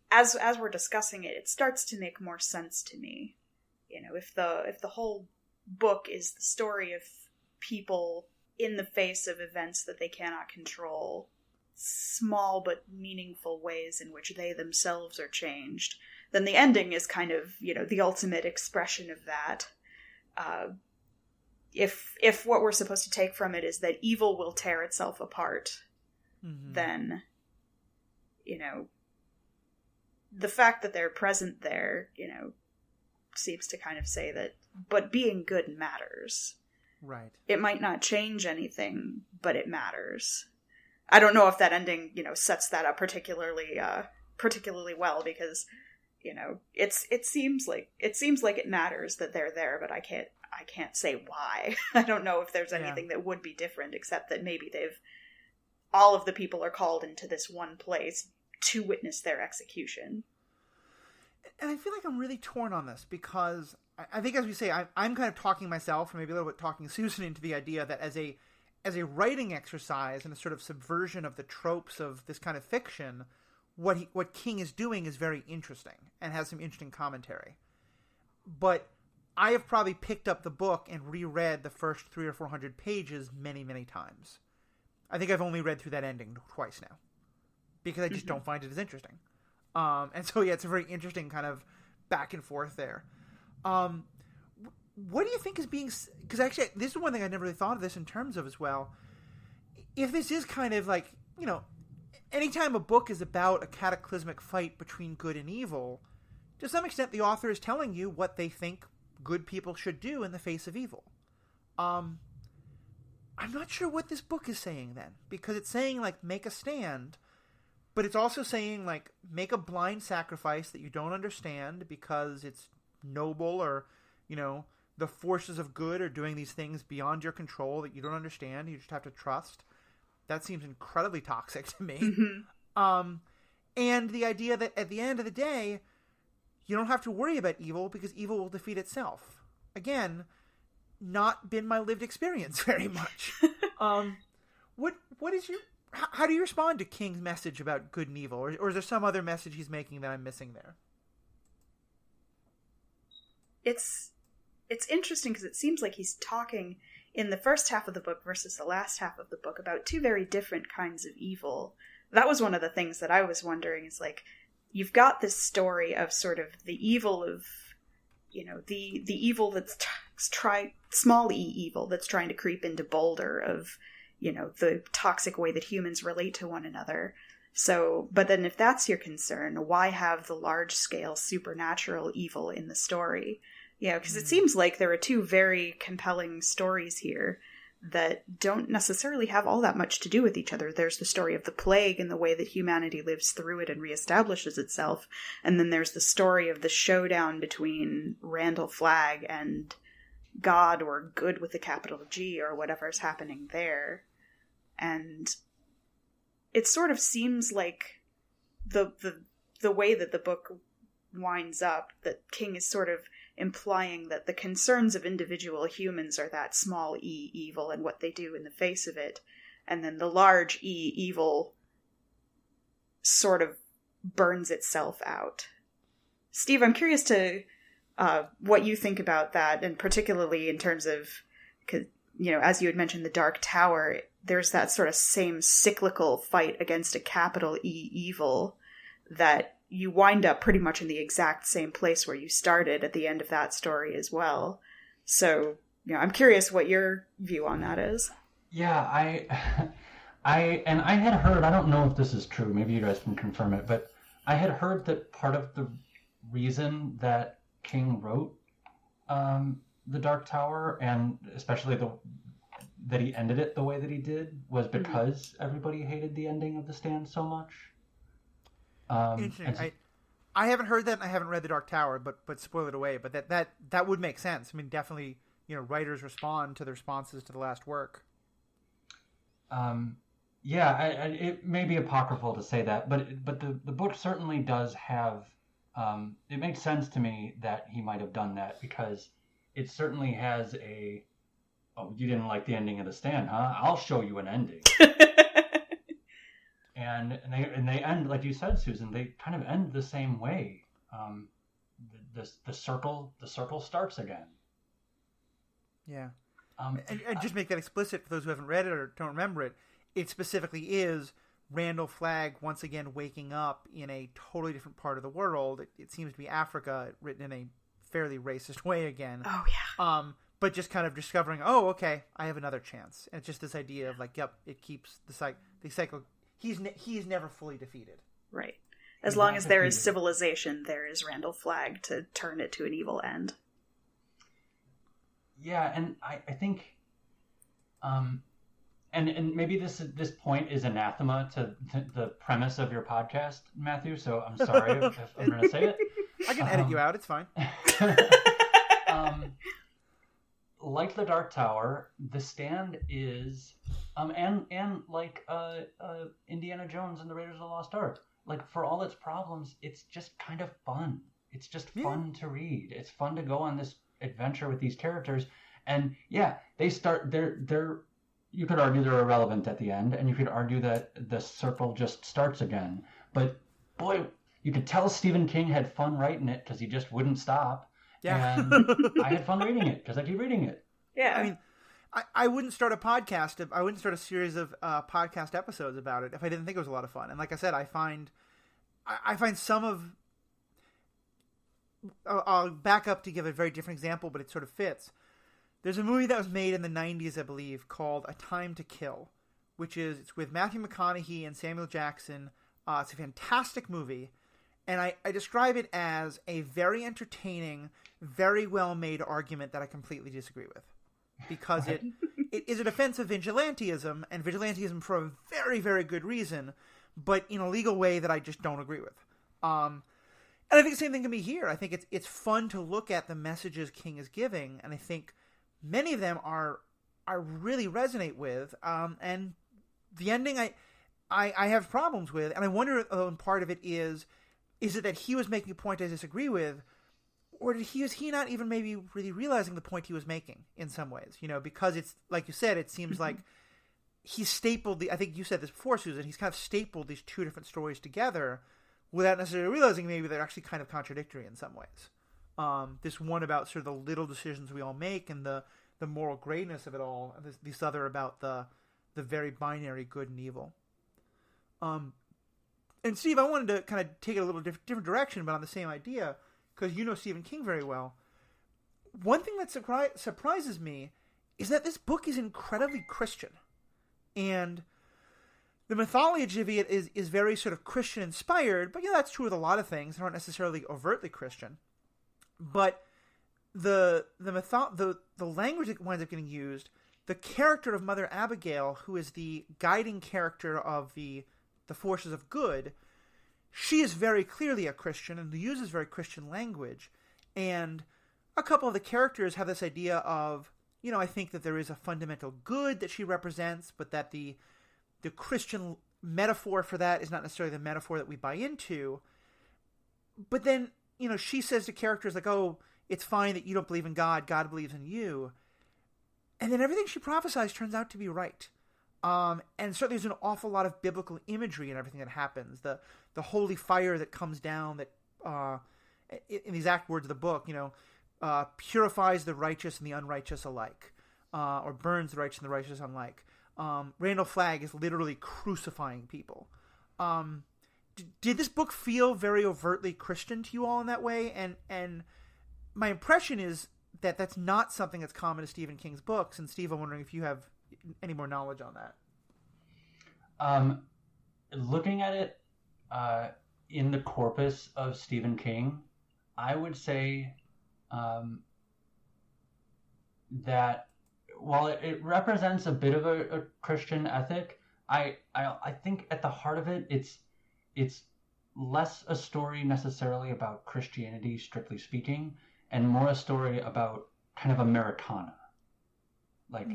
as we're discussing it, it starts to make more sense to me. If the whole book is the story of people in the face of events that they cannot control, small but meaningful ways in which they themselves are changed, then the ending is kind of, the ultimate expression of that. If what we're supposed to take from it is that evil will tear itself apart, then, the fact that they're present there, seems to kind of say that, but being good matters. Right. It might not change anything, but it matters. I don't know if that ending, sets that up particularly well, because, it seems like it matters that they're there, but I can't say why. I don't know if there's anything that would be different, except that maybe all of the people are called into this one place to witness their execution. And I feel like I'm really torn on this, because I think, as we say, I'm kind of talking myself, or maybe a little bit talking Susan, into the idea that as a writing exercise and a sort of subversion of the tropes of this kind of fiction, what King is doing is very interesting and has some interesting commentary. But I have probably picked up the book and reread the first 300 or 400 pages many, many times. I think I've only read through that ending twice now, because I just don't find it as interesting. And so, it's a very interesting kind of back and forth there. What do you think is being... Because actually, this is one thing I never really thought of this in terms of as well. If this is kind of like, anytime a book is about a cataclysmic fight between good and evil, to some extent the author is telling you what they think good people should do in the face of evil. I'm not sure what this book is saying then, because it's saying, like, make a stand, but it's also saying, like, make a blind sacrifice that you don't understand because it's noble, or, the forces of good are doing these things beyond your control that you don't understand. You just have to trust. That seems incredibly toxic to me. And the idea that at the end of the day, you don't have to worry about evil because evil will defeat itself. Again, not been my lived experience very much. What is your... How do you respond to King's message about good and evil? Or is there some other message he's making that I'm missing there? It's interesting, because it seems like he's talking in the first half of the book versus the last half of the book about two very different kinds of evil. That was one of the things that I was wondering, is like, you've got this story of sort of the evil of, the evil that's small e evil that's trying to creep into Boulder, of, the toxic way that humans relate to one another. So, but then if that's your concern, why have the large-scale supernatural evil in the story? Because it seems like there are two very compelling stories here that don't necessarily have all that much to do with each other. There's the story of the plague and the way that humanity lives through it and reestablishes itself. And then there's the story of the showdown between Randall Flagg and God, or good with a capital G, or whatever's happening there. And it sort of seems like the way that the book winds up, that King is sort of implying that the concerns of individual humans are that small e evil and what they do in the face of it, and then the large e evil sort of burns itself out. Steve, I'm curious to what you think about that, and particularly in terms of, as you had mentioned, the Dark Tower, there's that sort of same cyclical fight against a capital E evil that you wind up pretty much in the exact same place where you started at the end of that story as well. So, I'm curious what your view on that is. Yeah, I had heard, I don't know if this is true, maybe you guys can confirm it, but I had heard that part of the reason that King wrote The Dark Tower, and especially that he ended it the way that he did, was because everybody hated the ending of The Stand so much. Interesting. So, I haven't heard that, and I haven't read The Dark Tower, but spoil it away. But that would make sense. I mean, definitely, writers respond to the responses to the last work. It may be apocryphal to say that, but the book certainly does have. It makes sense to me that he might have done that, because it certainly has a. Oh, you didn't like the ending of The Stand, huh? I'll show you an ending. And they end, like you said, Susan. They kind of end the same way. The circle starts again. Yeah. And just make that explicit for those who haven't read it or don't remember it. It specifically is Randall Flagg once again waking up in a totally different part of the world. It seems to be Africa, written in a fairly racist way again. Oh yeah. But just kind of discovering, oh, okay, I have another chance. And it's just this idea of like, yep, it keeps the cycle. He's never fully defeated. Right. As long as there is civilization, there is Randall Flagg to turn it to an evil end. Yeah, and I think, and maybe this point is anathema to the premise of your podcast, Matthew. So I'm sorry if I'm going to say it. I can edit you out. It's fine. Like the Dark Tower, The Stand is, and like Indiana Jones and the Raiders of the Lost Ark. Like, for all its problems, it's just kind of fun. It's just fun to read. It's fun to go on this adventure with these characters. And yeah, they're you could argue they're irrelevant at the end, and you could argue that the circle just starts again. But boy, you could tell Stephen King had fun writing it because he just wouldn't stop. Yeah. And I had fun reading it because I keep reading it. Yeah. I mean, I wouldn't start a podcast. I wouldn't start a series of podcast episodes about it if I didn't think it was a lot of fun. And like I said, I find some of. I'll back up to give a very different example, but it sort of fits. There's a movie that was made in the 90s, I believe, called A Time to Kill, it's with Matthew McConaughey and Samuel Jackson. It's a fantastic movie, and I describe it as a very entertaining, very well-made argument that I completely disagree with. Because it is a defense of vigilantism, and vigilantism for a very, very good reason, but in a legal way that I just don't agree with. And I think the same thing can be here. I think it's fun to look at the messages King is giving, and I think many of them I really resonate with. And the ending I have problems with, and I wonder if part of it is it that he was making a point I disagree with, or is he not even maybe really realizing the point he was making in some ways? Because it's, like you said, it seems like he stapled I think you said this before, Susan, he's kind of stapled these two different stories together without necessarily realizing maybe they're actually kind of contradictory in some ways. This one about sort of the little decisions we all make and the moral grayness of it all, and this other about the very binary good and evil. And Steve, I wanted to kind of take it a little different direction, but on the same idea, because you know Stephen King very well. One thing that surprises me is that this book is incredibly Christian. And the mythology of it is very sort of Christian-inspired, but that's true with a lot of things. They aren't necessarily overtly Christian. But the language that winds up getting used, the character of Mother Abigail, who is the guiding character of the forces of good, she is very clearly a Christian and uses very Christian language. And a couple of the characters have this idea of, I think that there is a fundamental good that she represents, but that the Christian metaphor for that is not necessarily the metaphor that we buy into. But then, she says to characters like, oh, it's fine that you don't believe in God, God believes in you. And then everything she prophesies turns out to be right. And certainly there's an awful lot of biblical imagery in everything that happens. The holy fire that comes down that, in the exact words of the book, purifies the righteous and the unrighteous alike, or burns the righteous and the righteous alike. Randall Flagg is literally crucifying people. Did this book feel very overtly Christian to you all in that way? And my impression is that that's not something that's common to Stephen King's books. And Steve, I'm wondering if you have any more knowledge on that. Looking at it in the corpus of Stephen King, I would say that while it represents a bit of a Christian ethic, I think at the heart of it, it's less a story necessarily about Christianity, strictly speaking, and more a story about kind of Americana. Like,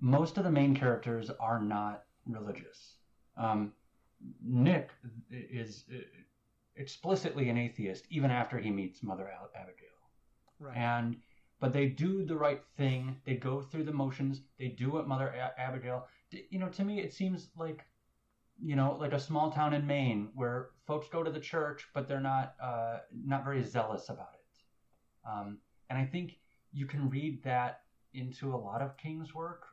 most of the main characters are not religious. Nick is explicitly an atheist, even after he meets Mother Abigail. Right. But they do the right thing. They go through the motions. They do what Mother Abigail... to me, it seems like, like a small town in Maine where folks go to the church, but they're not very zealous about it. And I think you can read that into a lot of King's work.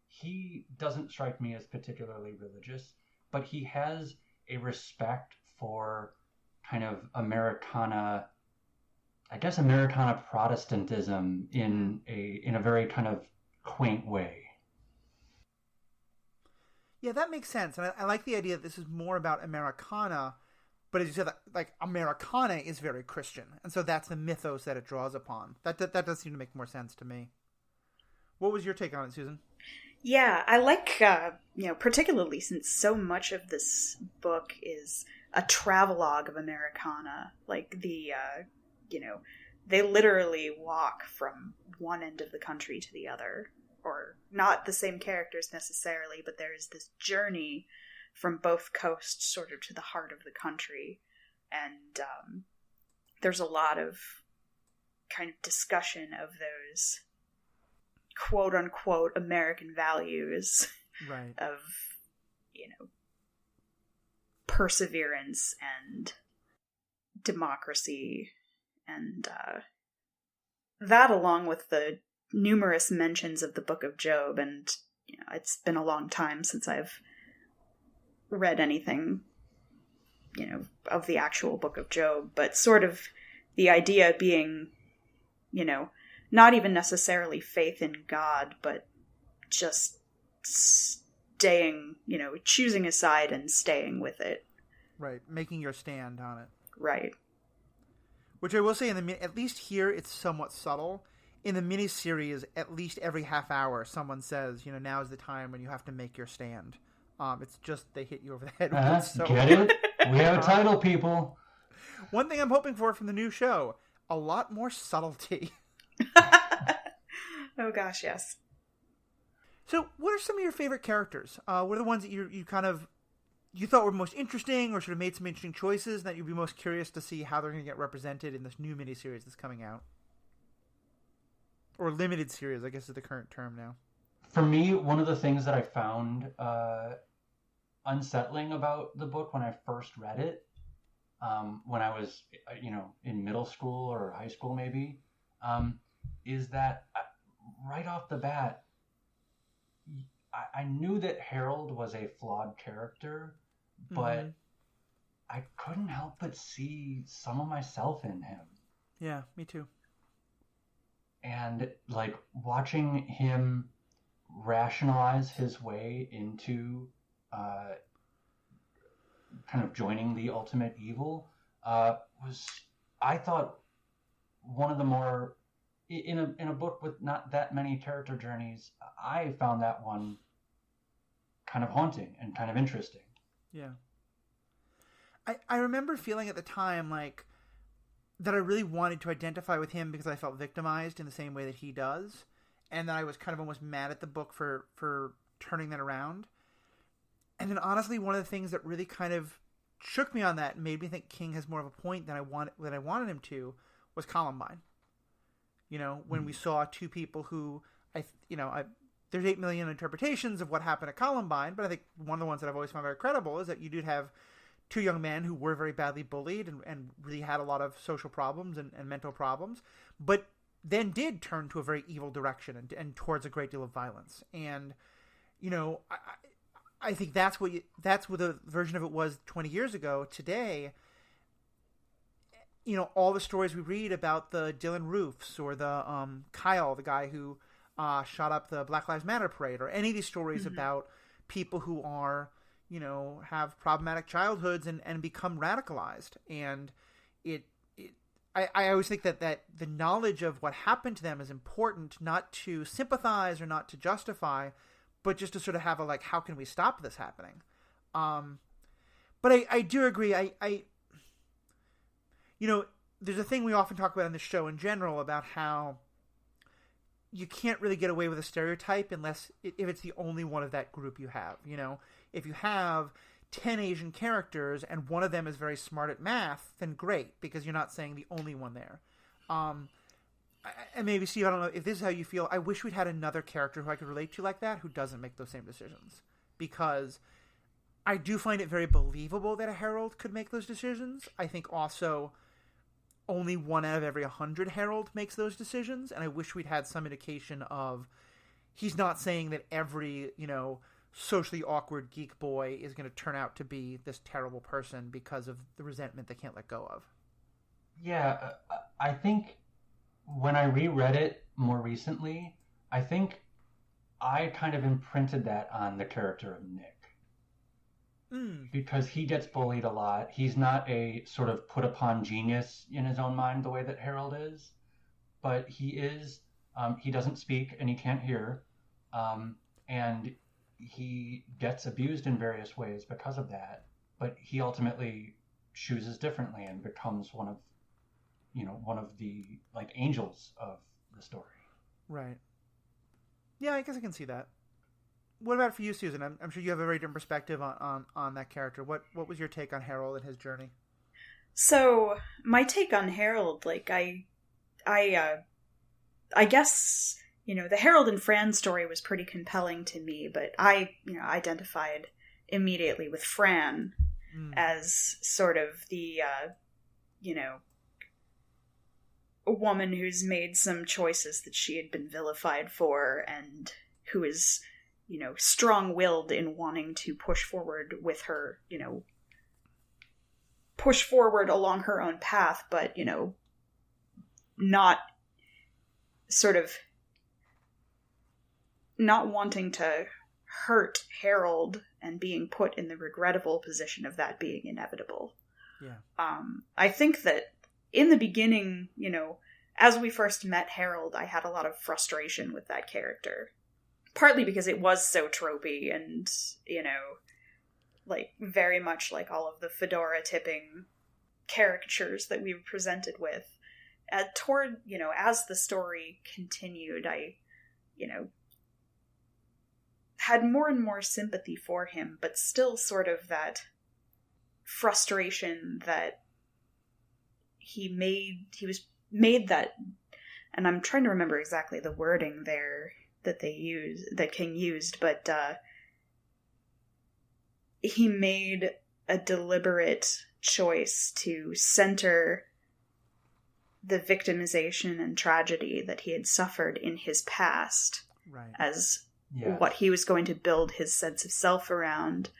He doesn't strike me as particularly religious, but he has a respect for kind of Americana Protestantism in a very kind of quaint way. Yeah, that makes sense. And I like the idea that this is more about Americana, but as you said, like, Americana is very Christian. And so that's the mythos that it draws upon. That does seem to make more sense to me. What was your take on it, Susan? Yeah, I like, particularly since so much of this book is a travelogue of Americana. Like, they literally walk from one end of the country to the other. Or not the same characters necessarily, but there is this journey from both coasts sort of to the heart of the country. And there's a lot of kind of discussion of those quote-unquote American values. Right. Of, perseverance and democracy. And that, along with the numerous mentions of the Book of Job, and it's been a long time since I've read anything of the actual Book of Job, but sort of the idea being not even necessarily faith in God, but just staying, choosing a side and staying with it. Right, making your stand on it. Right. Which I will say, at least here, it's somewhat subtle. In the miniseries, at least every half hour, someone says, now's the time when you have to make your stand. It's just they hit you over the head with it. So. Get it? We have a title, people. One thing I'm hoping for from the new show, a lot more subtlety. Oh gosh, yes. So, what are some of your favorite characters? What are the ones that you thought were most interesting, or should have made some interesting choices that you'd be most curious to see how they're going to get represented in this new miniseries that's coming out? Or limited series, I guess is the current term now. For me, one of the things that I found unsettling about the book when I first read it, when I was, in middle school or high school maybe, is that right off the bat, I knew that Harold was a flawed character, but I couldn't help but see some of myself in him. Yeah, me too. And like watching him rationalize his way into kind of joining the ultimate evil was, I thought, one of the more, in a book with not that many character journeys, I found that one kind of haunting and kind of interesting. Yeah. I remember feeling at the time like that I really wanted to identify with him because I felt victimized in the same way that he does. And that I was kind of almost mad at the book for turning that around. And then honestly, one of the things that really kind of shook me on that and made me think King has more of a point than I wanted him to was Columbine. When we saw two people who, there's 8 million interpretations of what happened at Columbine, but I think one of the ones that I've always found very credible is that you did have two young men who were very badly bullied and really had a lot of social problems and mental problems, but then did turn to a very evil direction and towards a great deal of violence. And, I think that's what the version of it was 20 years ago. Today, all the stories we read about the Dylan Roofs or the Kyle, the guy who shot up the Black Lives Matter parade, or any of these stories about people who are, have problematic childhoods and become radicalized. And I always think that the knowledge of what happened to them is important, not to sympathize or not to justify, but just to sort of have a, how can we stop this happening? But I do agree. There's a thing we often talk about in this show in general about how you can't really get away with a stereotype if it's the only one of that group you have. If you have 10 Asian characters and one of them is very smart at math, then great, because you're not saying the only one there. And maybe, Steve, I don't know if this is how you feel. I wish we'd had another character who I could relate to like that, who doesn't make those same decisions. Because I do find it very believable that a Herald could make those decisions. I think also only 1 out of every 100 Herald makes those decisions. And I wish we'd had some indication of, he's not saying that every, socially awkward geek boy is going to turn out to be this terrible person because of the resentment they can't let go of. Yeah, I think when I reread it more recently, I think I kind of imprinted that on the character of Nick. Because he gets bullied a lot. He's not a sort of put upon genius in his own mind the way that Harold is, but he is. He doesn't speak and he can't hear, and he gets abused in various ways because of that. But he ultimately chooses differently and becomes one of the like angels of the story. Right. Yeah, I guess I can see that. What about for you, Susan? I'm sure you have a very different perspective on that character. What was your take on Harold and his journey? So my take on Harold, like I guess, the Harold and Fran story was pretty compelling to me, but I identified immediately with Fran as sort of the a woman who's made some choices that she had been vilified for, and who is strong-willed in wanting to push forward with her, push forward along her own path, but, not sort of not wanting to hurt Harold and being put in the regrettable position of that being inevitable. Yeah. I think that in the beginning, as we first met Harold, I had a lot of frustration with that character. Partly because it was so tropey and, like very much like all of the fedora tipping caricatures that we were presented with. As the story continued, I, had more and more sympathy for him, but still sort of that frustration that he was made that, and I'm trying to remember exactly the wording there that King used, but he made a deliberate choice to center the victimization and tragedy that he had suffered in his past as what he was going to build his sense of self around,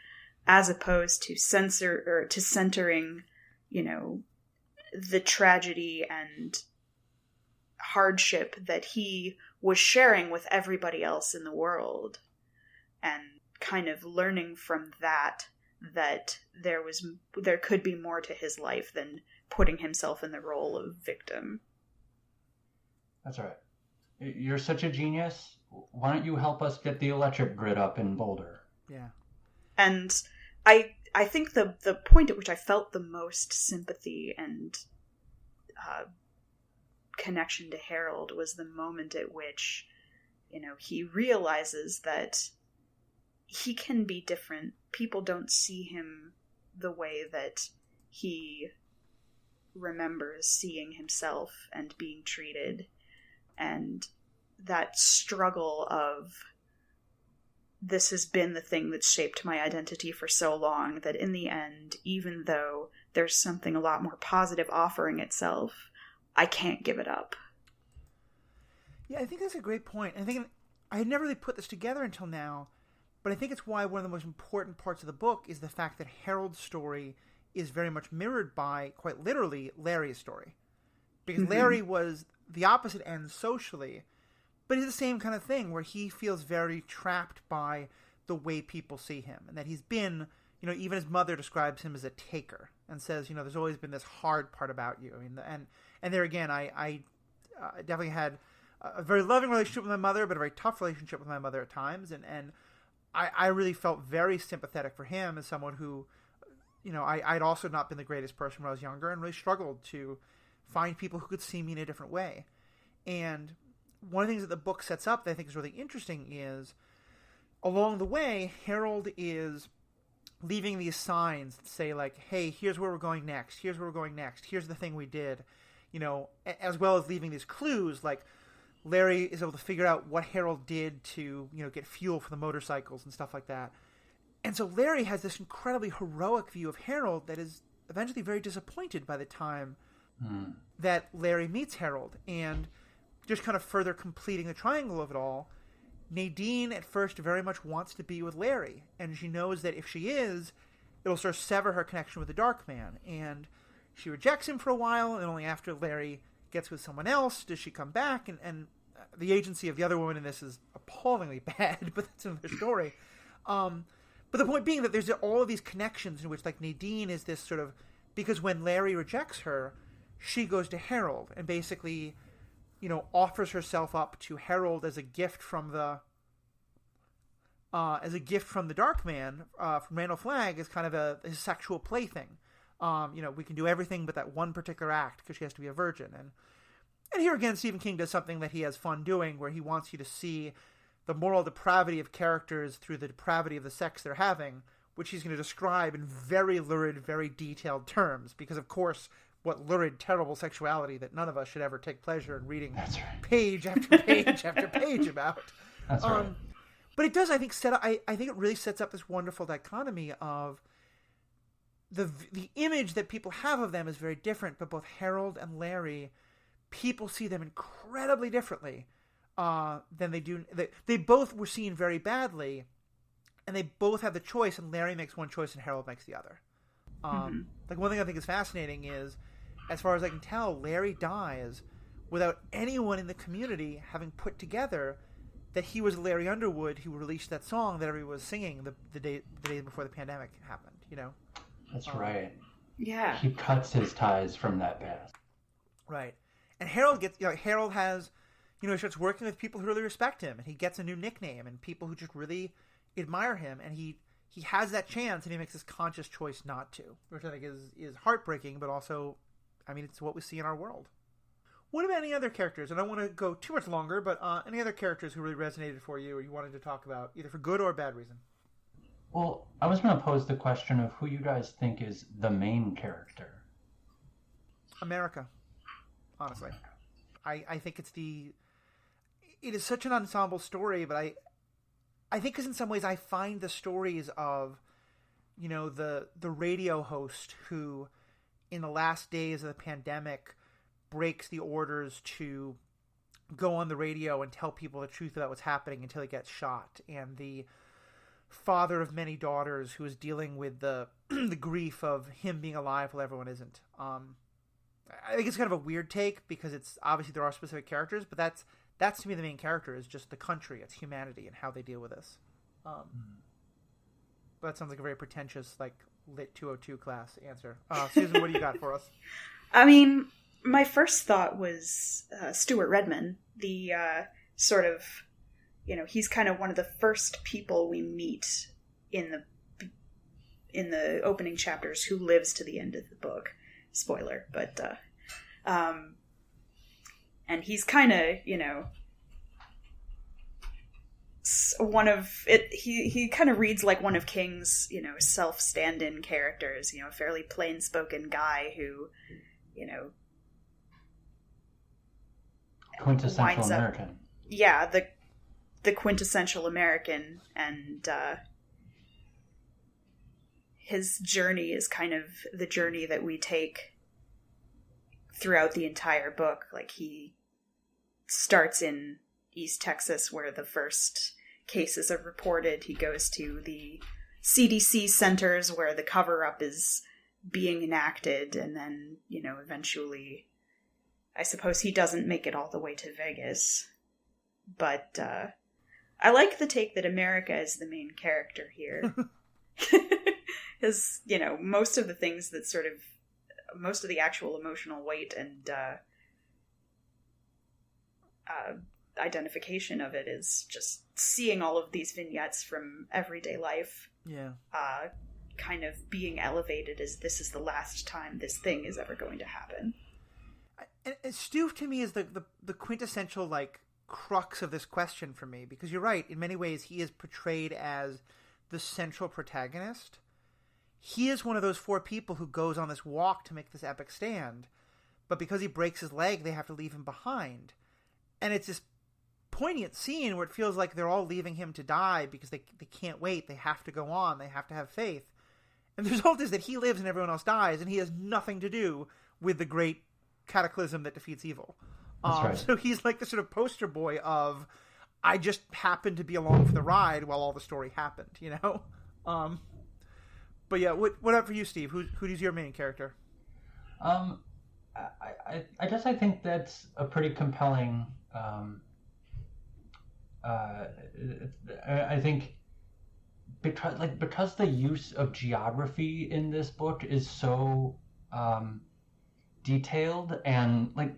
as opposed to centering, the tragedy and hardship that he was sharing with everybody else in the world, and kind of learning from that there could be more to his life than putting himself in the role of victim. That's right. You're such a genius. Why don't you help us get the electric grid up in Boulder? Yeah. And I think the point at which I felt the most sympathy and connection to Harold was the moment at which, he realizes that he can be different. People don't see him the way that he remembers seeing himself and being treated. And that struggle of, this has been the thing that's shaped my identity for so long, that in the end, even though there's something a lot more positive offering itself, I can't give it up. Yeah, I think that's a great point. I had never really put this together until now, but I think it's why one of the most important parts of the book is the fact that Harold's story is very much mirrored by, quite literally, Larry's story. Because Larry was the opposite end socially, but he's the same kind of thing where he feels very trapped by the way people see him, and that he's been, even his mother describes him as a taker and says, there's always been this hard part about you. And there again, I definitely had a very loving relationship with my mother, but a very tough relationship with my mother at times. And I really felt very sympathetic for him as someone who, I'd also not been the greatest person when I was younger and really struggled to find people who could see me in a different way. And one of the things that the book sets up that I think is really interesting is, along the way, Harold is leaving these signs that say, like, hey, here's where we're going next. Here's where we're going next. Here's the thing we did. As well as leaving these clues, like Larry is able to figure out what Harold did to, get fuel for the motorcycles and stuff like that. And so Larry has this incredibly heroic view of Harold that is eventually very disappointed by the time that Larry meets Harold. And just kind of further completing the triangle of it all, Nadine at first very much wants to be with Larry, and she knows that if she is, it'll sort of sever her connection with the Dark Man, and she rejects him for a while, and only after Larry gets with someone else does she come back, and the agency of the other woman in this is appallingly bad, but that's another story. But the point being that there's all of these connections in which, like, Nadine is this sort of, because when Larry rejects her, she goes to Harold and basically, offers herself up to Harold as a gift from the Dark Man, from Randall Flagg, as kind of his sexual plaything. We can do everything but that one particular act because she has to be a virgin. And here again, Stephen King does something that he has fun doing, where he wants you to see the moral depravity of characters through the depravity of the sex they're having, which he's going to describe in very lurid, very detailed terms. Because, of course, what lurid, terrible sexuality that none of us should ever take pleasure in reading page after page after page about. That's right. But it does, I think, I think it really sets up this wonderful dichotomy of the image that people have of them is very different, but both Harold and Larry, people see them incredibly differently than they do. They both were seen very badly, and they both have the choice, and Larry makes one choice and Harold makes the other. Like, one thing I think is fascinating is, as far as I can tell, Larry dies without anyone in the community having put together that he was Larry Underwood who released that song that everyone was singing the day before the pandemic happened, That's right. Yeah. He cuts his ties from that past. Right. And Harold Harold has, he starts working with people who really respect him, and he gets a new nickname and people who just really admire him, and he has that chance, and he makes this conscious choice not to, which I think is heartbreaking, but also, it's what we see in our world. What about any other characters? I don't want to go too much longer, but any other characters who really resonated for you or you wanted to talk about, either for good or bad reason? Well, I was going to pose the question of who you guys think is the main character. America, honestly. I think it is such an ensemble story, but I think because in some ways I find the stories of, the radio host who, in the last days of the pandemic, breaks the orders to go on the radio and tell people the truth about what's happening until he gets shot, and the father of many daughters who is dealing with the the grief of him being alive while everyone isn't. I think it's kind of a weird take because it's obviously there are specific characters, but that's to me the main character is just the country, it's humanity and how they deal with this. But that sounds like a very pretentious, like, Lit 202 class answer. Susan, what do you got for us? My first thought was Stuart Redman, the sort of, he's kind of one of the first people we meet in the opening chapters who lives to the end of the book. Spoiler, but and he's kind of, one of it. He kind of reads like one of King's, self-stand-in characters. A fairly plain-spoken guy who, quintessential American. Yeah, the quintessential American, and his journey is kind of the journey that we take throughout the entire book. Like, he starts in East Texas, where the first cases are reported. He goes to the CDC centers where the cover-up is being enacted, and then, eventually, I suppose he doesn't make it all the way to Vegas. But I like the take that America is the main character here. Because, most of the things that sort of, most of the actual emotional weight and identification of it is just seeing all of these vignettes from everyday life. Yeah. Kind of being elevated as this is the last time this thing is ever going to happen. And Stu, to me, is the quintessential, like, crux of this question for me, because you're right, in many ways he is portrayed as the central protagonist. He is one of those four people who goes on this walk to make this epic stand, but because he breaks his leg, they have to leave him behind. And it's this poignant scene where it feels like they're all leaving him to die because they can't wait, they have to go on, they have to have faith. And the result is that he lives and everyone else dies, and he has nothing to do with the great cataclysm that defeats evil. That's right. So he's like the sort of poster boy of, I just happened to be along for the ride while all the story happened, But yeah, what up for you, Steve? Who's your main character? I guess I think that's a pretty compelling. I think because the use of geography in this book is so detailed, and like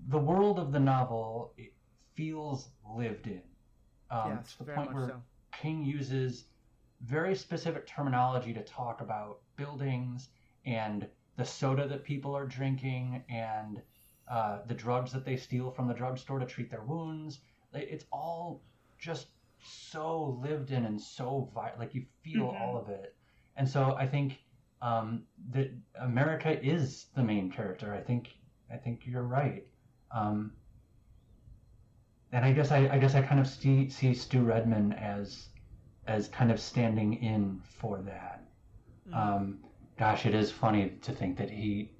the world of the novel, it feels lived in. Yes, to the very point much where so. King uses very specific terminology to talk about buildings and the soda that people are drinking and the drugs that they steal from the drugstore to treat their wounds. It's all just so lived in and so like you feel all of it. And so I think that America is the main character. I think you're right. And I guess I kind of see Stu Redman as kind of standing in for that. Gosh, it is funny to think that he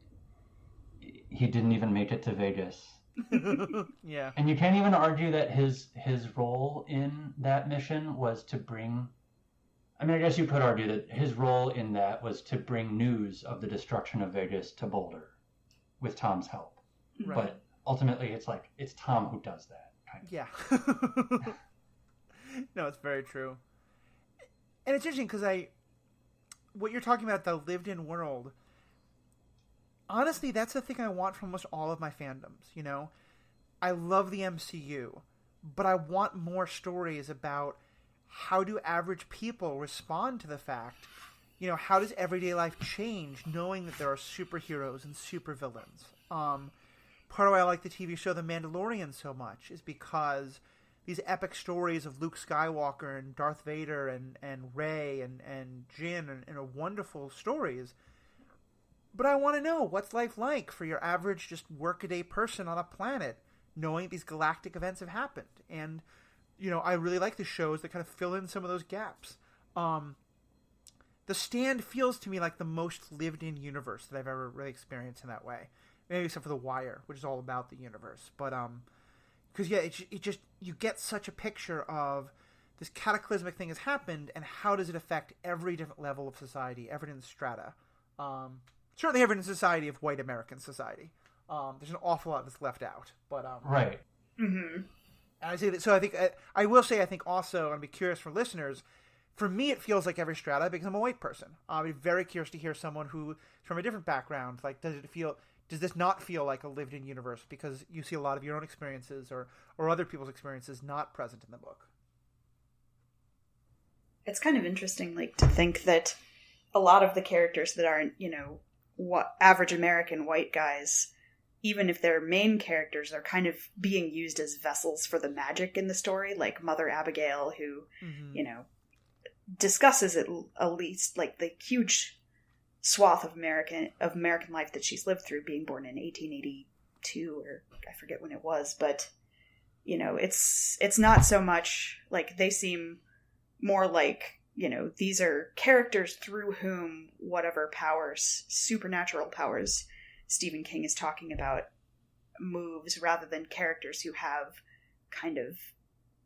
didn't even make it to Vegas. Yeah. And you can't even argue that his role in that mission was to bring. I mean, I guess you could argue that his role in that was to bring news of the destruction of Vegas to Boulder, with Tom's help. Right. But ultimately, it's Tom who does that. Kind of. Yeah. No, it's very true. And it's interesting because what you're talking about, the lived-in world, honestly, that's the thing I want from almost all of my fandoms, I love the MCU, but I want more stories about how do average people respond to the fact, how does everyday life change knowing that there are superheroes and supervillains? Part of why I like the TV show The Mandalorian so much is because these epic stories of Luke Skywalker and Darth Vader and Rey and Jin and are wonderful stories. But I want to know, what's life like for your average just workaday person on a planet, knowing these galactic events have happened? And, I really like the shows that kind of fill in some of those gaps. The Stand feels to me like the most lived-in universe that I've ever really experienced in that way. Maybe except for The Wire, which is all about the universe. But, because, yeah, it just, you get such a picture of this cataclysmic thing has happened, and how does it affect every different level of society, every different strata. Certainly every society of white American society. There's an awful lot that's left out. But, right. Mm-hmm. And I say that, so I think, I will say, I think also, I'd be curious for listeners, for me it feels like every strata because I'm a white person. I'll be very curious to hear someone who's from a different background. Like, does this not feel like a lived-in universe because you see a lot of your own experiences or other people's experiences not present in the book? It's kind of interesting, to think that a lot of the characters that aren't, what average American white guys, even if they're main characters, are kind of being used as vessels for the magic in the story, like Mother Abigail, who, discusses at least, the huge swath of American life that she's lived through, being born in 1882, or I forget when it was, but it's not so much they seem more like these are characters through whom whatever powers, supernatural powers Stephen King is talking about moves, rather than characters who have kind of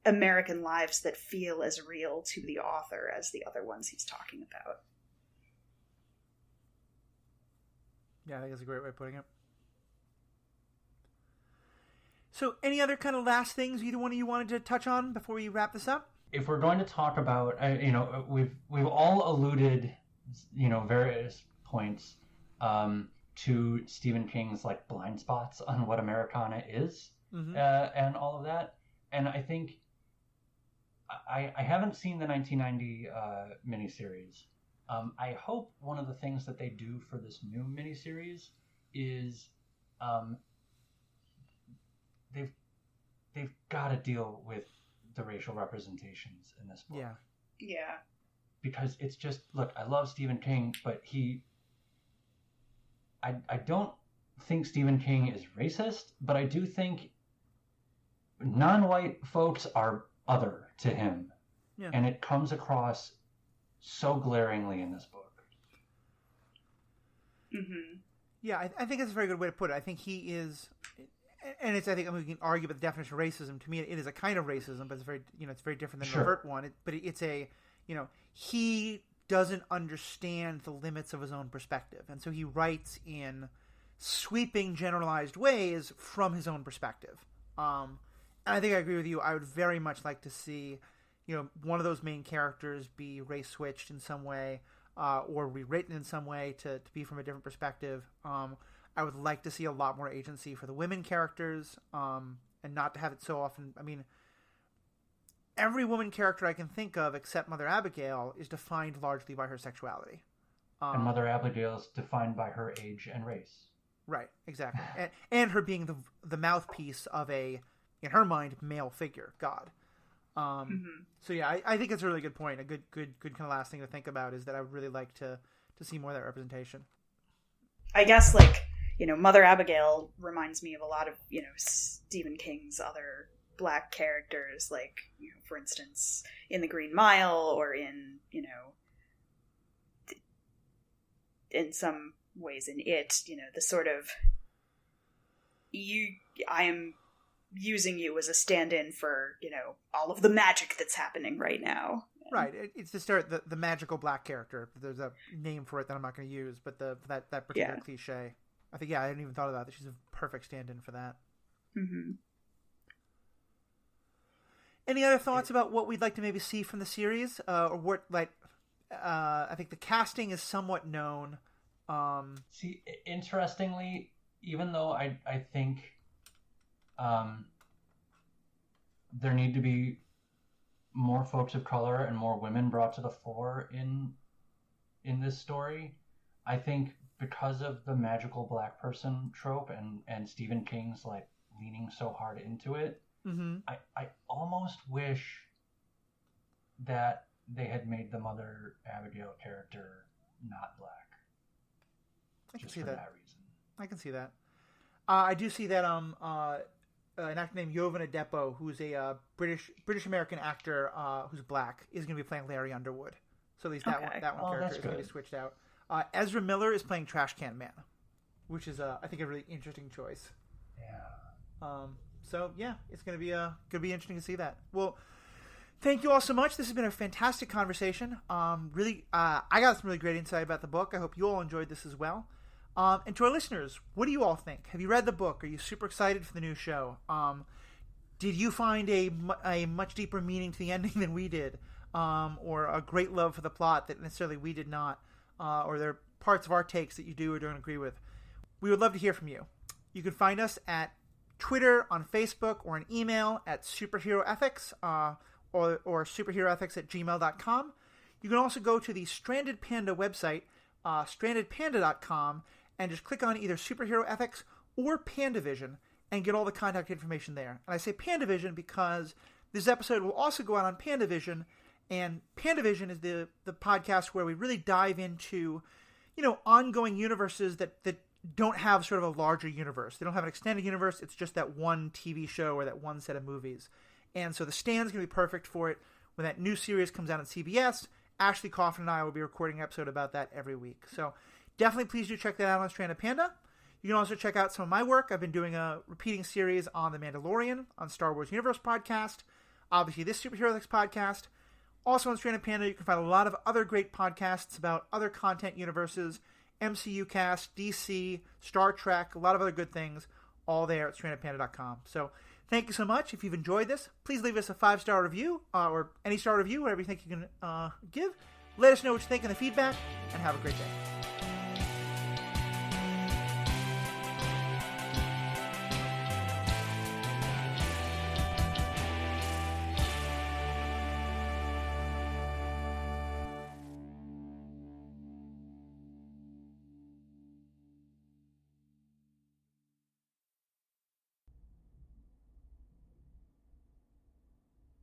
American lives that feel as real to the author as the other ones he's talking about. Yeah, I think that's a great way of putting it. So, any other kind of last things either one of you wanted to touch on before we wrap this up? If we're going to talk about, we've all alluded, various points to Stephen King's blind spots on what Americana is, and all of that. And I think I haven't seen the 1990 miniseries. I hope one of the things that they do for this new miniseries is they've got to deal with the racial representations in this book. Yeah. Because it's just, look, I love Stephen King, but I don't think Stephen King is racist, but I do think non-white folks are other to him. Yeah. And it comes across so glaringly in this book. Mm-hmm. Yeah, I think that's a very good way to put it. I think he is, And it's, I think, we can argue about the definition of racism. To me, it is a kind of racism, but it's very, it's very different than Sure. an overt one. But it's a, he doesn't understand the limits of his own perspective. And so he writes in sweeping, generalized ways from his own perspective. And I think I agree with you. I would very much like to see, one of those main characters be race switched in some way, or rewritten in some way to be from a different perspective. I would like to see a lot more agency for the women characters, and not to have it so often. I mean, every woman character I can think of, except Mother Abigail, is defined largely by her sexuality. And Mother Abigail is defined by her age and race. Right, exactly. and her being the mouthpiece of a, in her mind, male figure, God. So yeah, I think it's a really good point. A good kind of last thing to think about is that I would really like to see more of that representation. I guess, Mother Abigail reminds me of a lot of, Stephen King's other Black characters, for instance, in The Green Mile, or in, in some ways in It, the sort of, I am using you as a stand-in for, all of the magic that's happening right now. Right. It's the magical Black character. There's a name for it that I'm not going to use, but that particular cliche. I think, I hadn't even thought about that. She's a perfect stand-in for that. Mm-hmm. Any other thoughts about what we'd like to maybe see from the series? Or what, I think the casting is somewhat known. See, interestingly, even though I think there need to be more folks of color and more women brought to the fore in this story, I think because of the magical Black person trope and Stephen King's leaning so hard into it, I almost wish that they had made the Mother Abigail character not Black. I can see that. Reason. I can see that. I do see that an actor named Jovan Adepo, who's a British American actor who's Black, is going to be playing Larry Underwood. So at least that one character is going to be switched out. Ezra Miller is playing Trash Can Man, which is I think a really interesting choice. Yeah. So yeah, it's going to be interesting to see that. Well, thank you all so much. This has been a fantastic conversation. Really, I got some really great insight about the book. I hope you all enjoyed this as well. And to our listeners, what do you all think? Have you read the book? Are you super excited for the new show? Did you find a much deeper meaning to the ending than we did? Or a great love for the plot that necessarily we did not? Or there are parts of our takes that you do or don't agree with? We would love to hear from you. You can find us at Twitter, on Facebook, or an email at superheroethics, or superheroethics@gmail.com. You can also go to the Stranded Panda website, strandedpanda.com, and just click on either Superhero Ethics or Pandavision and get all the contact information there. And I say Pandavision because this episode will also go out on Pandavision, and Pandavision is the podcast where we really dive into, ongoing universes that don't have sort of a larger universe. They don't have an extended universe. It's just that one TV show or that one set of movies. And so The Stand's going to be perfect for it. When that new series comes out on CBS, Ashley Coffin and I will be recording an episode about that every week. So definitely please do check that out on Stranded Panda. You can also check out some of my work. I've been doing a repeating series on The Mandalorian, on Star Wars Universe podcast, obviously this Superhero Ethics podcast. Also on Stranded Panda, you can find a lot of other great podcasts about other content universes, MCU cast, DC, Star Trek, a lot of other good things, all there at strandedpanda.com. So thank you so much. If you've enjoyed this, please leave us a 5-star review, or any star review, whatever you think you can give. Let us know what you think in the feedback, and have a great day.